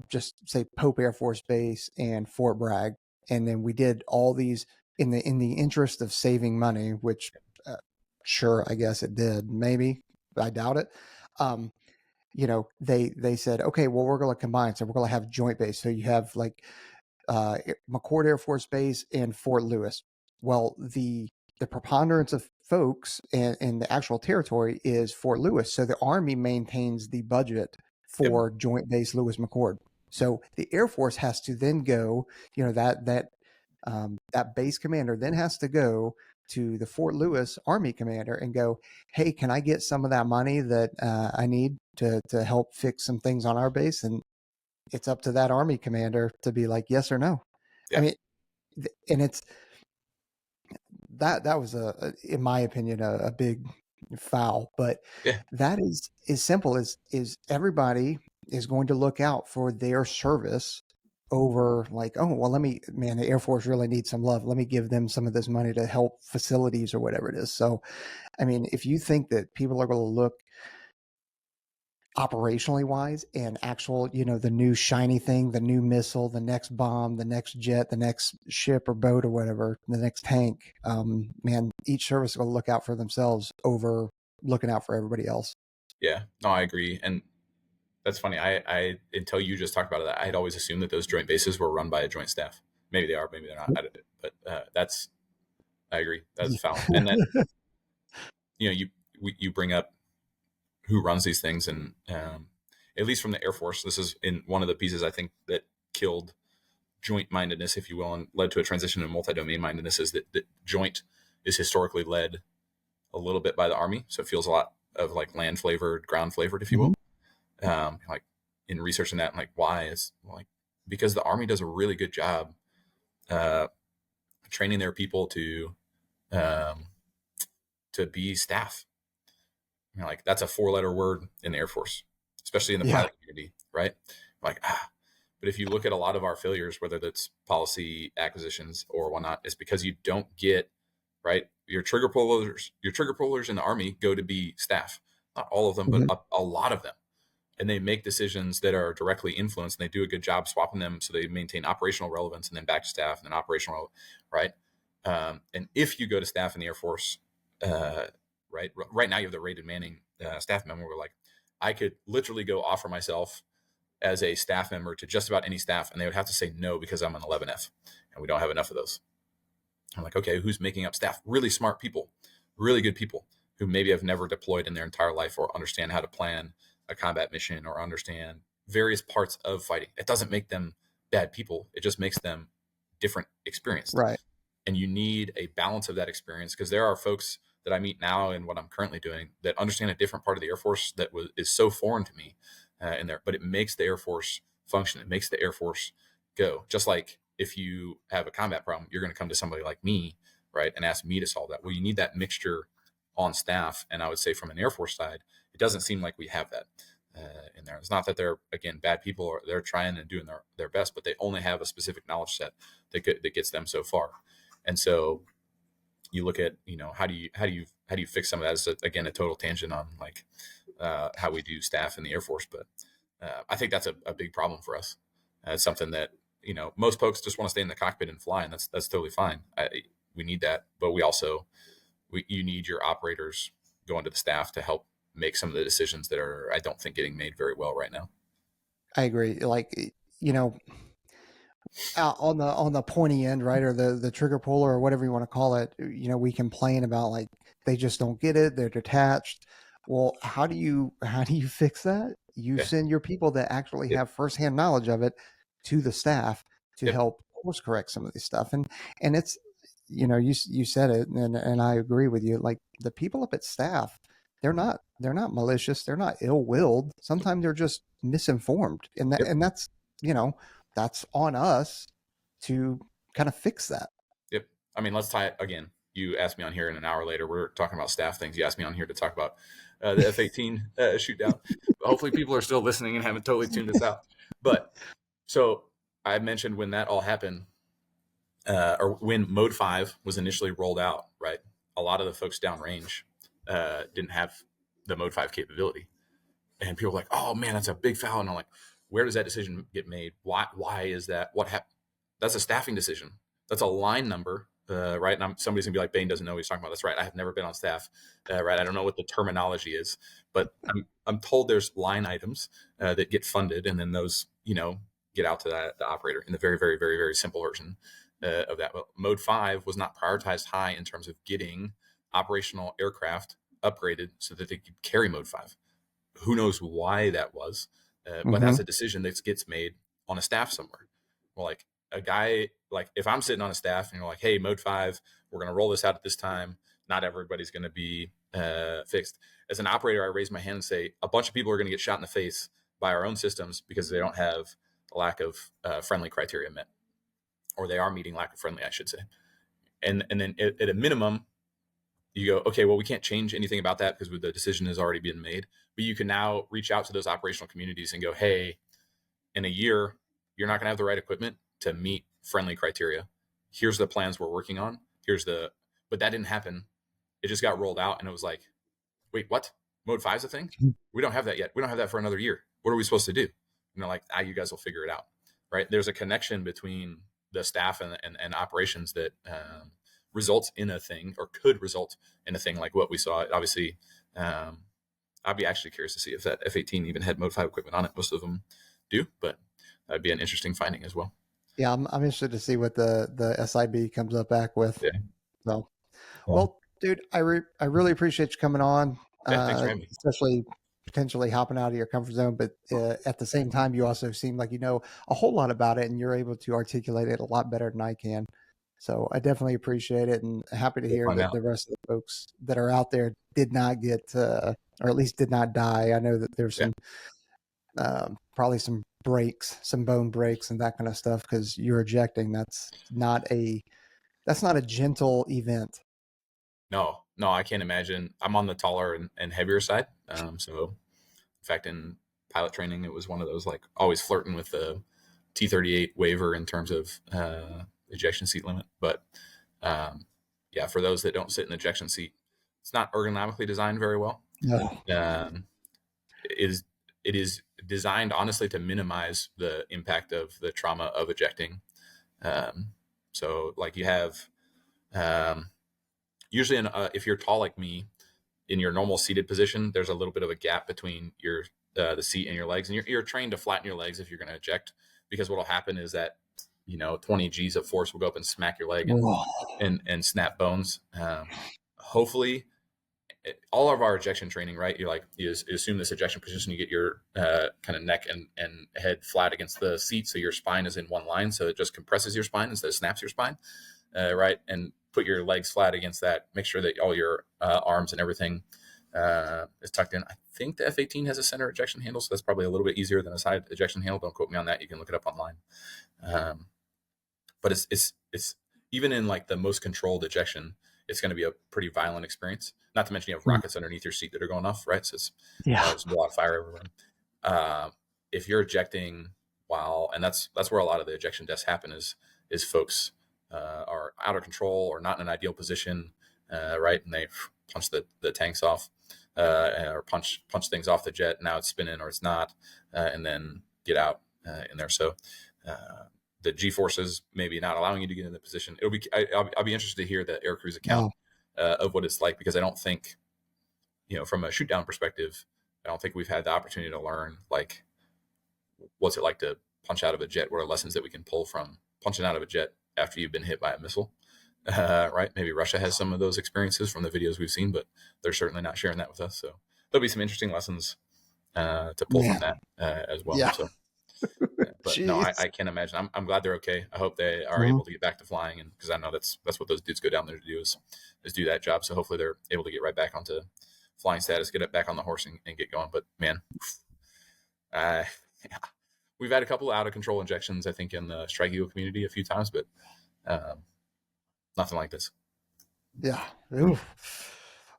just say Pope Air Force Base and Fort Bragg, and then we did all these in the interest of saving money, which sure, I guess it did. Maybe, I doubt it. They said, okay, well, we're going to combine. So we're going to have joint base. So you have like McChord Air Force Base and Fort Lewis. Well, the preponderance of folks in the actual territory is Fort Lewis. So the Army maintains the budget for Joint Base Lewis McChord. So the Air Force has to then go, that base commander then has to go to the Fort Lewis Army commander and go, hey, can I get some of that money that I need to help fix some things on our base? And it's up to that Army commander to be like, yes or no. Yeah. I mean, and it's that was in my opinion, a big foul, but that is as simple as everybody is going to look out for their service over like, oh, well, the Air Force really needs some love. Let me give them some of this money to help facilities or whatever it is. So, I mean, if you think that people are going to look operationally wise and actual, the new shiny thing, the new missile, the next bomb, the next jet, the next ship or boat or whatever, the next tank, each service will look out for themselves over looking out for everybody else. Yeah, no, I agree. And that's funny. I until you just talked about it, I had always assumed that those joint bases were run by a joint staff. Maybe they are, maybe they're not. But I agree. That's foul. And then, you bring up who runs these things, and at least from the Air Force, this is in one of the pieces I think that killed joint mindedness, if you will, and led to a transition to multi-domain mindedness, is that joint is historically led a little bit by the Army. So it feels a lot of like land flavored, ground flavored, if you will. Like in researching that, and like why is like, because the Army does a really good job training their people to be staff. Like that's a 4-letter word in the Air Force, especially in the pilot community, right? Like, but But if you look at a lot of our failures, whether that's policy acquisitions or whatnot, it's because you don't get right. Your trigger pullers in the Army go to be staff, not all of them, but a lot of them. And they make decisions that are directly influenced, and they do a good job swapping them so they maintain operational relevance, and then back to staff, and then operational, right? And if you go to staff in the Air Force, right now you have the rated Manning staff member. Where like, I could literally go offer myself as a staff member to just about any staff, and they would have to say no because I'm an 11F, and we don't have enough of those. I'm like, okay, who's making up staff? Really smart people, really good people who maybe have never deployed in their entire life or understand how to plan a combat mission or understand various parts of fighting. It doesn't make them bad people. It just makes them different experienced. Right. And you need a balance of that experience, because there are folks that I meet now in what I'm currently doing that understand a different part of the Air Force that is so foreign to me in there, but it makes the Air Force function. It makes the Air Force go. Just like if you have a combat problem, you're going to come to somebody like me, right, and ask me to solve that. Well, you need that mixture on staff. And I would say from an Air Force side, it doesn't seem like we have that in there. It's not that they're, again, bad people, or they're trying and doing their best, but they only have a specific knowledge set that gets them so far. And so you look at, how do you fix some of that? It's again, a total tangent on like how we do staff in the Air Force. But I think that's a big problem for us. It's something that, most folks just want to stay in the cockpit and fly, and that's totally fine. We need that, but you need your operators going to the staff to help make some of the decisions that are, I don't think, getting made very well right now. I agree. Like, on the pointy end, right, or the trigger puller, or whatever you want to call it, we complain about like they just don't get it, they're detached. Well, how do you fix that? You send your people that actually have firsthand knowledge of it to the staff to help course correct some of this stuff. And it's, you said it, and I agree with you. Like, the people up at staff, they're not malicious, they're not ill-willed. Sometimes they're just misinformed, and that's that's on us to kind of fix that. Yep. I mean, let's tie it again. You asked me on here, and an hour later, we're talking about staff things. You asked me on here to talk about the F18 shootdown. Hopefully people are still listening and haven't totally tuned this out. But so I mentioned when that all happened, or when Mode 5 was initially rolled out, right? A lot of the folks downrange didn't have the Mode 5 capability. And people were like, oh man, that's a big foul. And I'm like, where does that decision get made? Why is that? What happened? That's a staffing decision. That's a line number, right? And somebody's gonna be like, Bane doesn't know what he's talking about. That's right. I have never been on staff, right? I don't know what the terminology is, but I'm told there's line items that get funded, and then those, get out to the operator in the very, very, very, very simple version of that. Well, Mode 5 was not prioritized high in terms of getting operational aircraft upgraded so that they could carry Mode 5. Who knows why that was? But that's a decision that gets made on a staff somewhere. Well, like a guy, like if I'm sitting on a staff and you're like, hey, Mode 5, we're going to roll this out at this time. Not everybody's going to be fixed. As an operator, I raise my hand and say, a bunch of people are going to get shot in the face by our own systems because they don't have a lack of friendly criteria met, or they are meeting lack of friendly, I should say. And then at a minimum, you go, okay, well, we can't change anything about that because the decision has already been made. But you can now reach out to those operational communities and go, hey, in a year, you're not going to have the right equipment to meet friendly criteria. Here's the plans we're working on. But that didn't happen. It just got rolled out, and it was like, wait, what? Mode 5 is a thing? We don't have that yet. We don't have that for another year. What are we supposed to do? And they're like, you guys will figure it out, right? There's a connection between the staff and operations that results in a thing, or could result in a thing like what we saw. Obviously, I'd be actually curious to see if that F-18 even had Mode 5 equipment on it. Most of them do, but that'd be an interesting finding as well. Yeah, I'm interested to see what the SIB comes up back with. Yeah. So, well, dude, I really appreciate you coming on, thanks for having me. especially potentially hopping out of your comfort zone. But at the same time, you also seem like you know a whole lot about it, and you're able to articulate it a lot better than I can. So I definitely appreciate it, and happy to hear that the rest of the folks that are out there did not get, or at least did not die. I know that there's some, probably some breaks, some bone breaks and that kind of stuff, because you're ejecting. That's not a gentle event. No, I can't imagine. I'm on the taller and heavier side. So in fact, in pilot training, it was one of those, like, always flirting with the T38 waiver in terms of ejection seat limit. But yeah, for those that don't sit in the ejection seat, it's not ergonomically designed very well. No. It is designed honestly to minimize the impact of the trauma of ejecting. So like you have usually if you're tall like me, in your normal seated position, there's a little bit of a gap between your the seat and your legs, and you're trained to flatten your legs if you're going to eject, because what will happen is that 20 G's of force will go up and smack your leg and snap bones. Hopefully, all of our ejection training, right? You assume this ejection position, you get your kind of neck and head flat against the seat, so your spine is in one line, so it just compresses your spine instead of snaps your spine, right? And put your legs flat against that. Make sure that all your arms and everything is tucked in. I think the F18 has a center ejection handle, so that's probably a little bit easier than a side ejection handle. Don't quote me on that. You can look it up online. But it's even in like the most controlled ejection, it's going to be a pretty violent experience. Not to mention you have rockets underneath your seat that are going off, right? So it's there's a lot of fire everywhere. If you're ejecting and that's where a lot of the ejection deaths happen is folks are out of control or not in an ideal position, right? And they punch the tanks off or punch things off the jet. Now it's spinning or it's not, and then get out in there. So the G forces maybe not allowing you to get in the position. I'll be interested to hear the air crew's account of what it's like, because I don't think, from a shoot down perspective, I don't think we've had the opportunity to learn like what's it like to punch out of a jet. What are lessons that we can pull from punching out of a jet after you've been hit by a missile, right? Maybe Russia has some of those experiences from the videos we've seen, but they're certainly not sharing that with us. So there'll be some interesting lessons to pull from that as well. Yeah. So, but no, I can't imagine. I'm glad they're okay. I hope they are able to get back to flying, and because I know that's what those dudes go down there to do is do that job. So hopefully they're able to get right back onto flying status, get it back on the horse and get going. But man, we've had a couple of out of control injections, I think, in the Strike Eagle community a few times, but nothing like this. Yeah. Oof.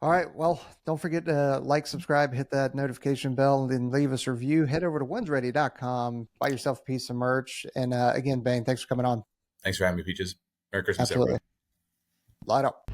All right. Well, don't forget to like, subscribe, hit that notification bell, and then leave us a review. Head over to ONESREADY.com, buy yourself a piece of merch. And again, Bane, thanks for coming on. Thanks for having me, Peaches. Merry Christmas, Absolutely. everybody. Light up.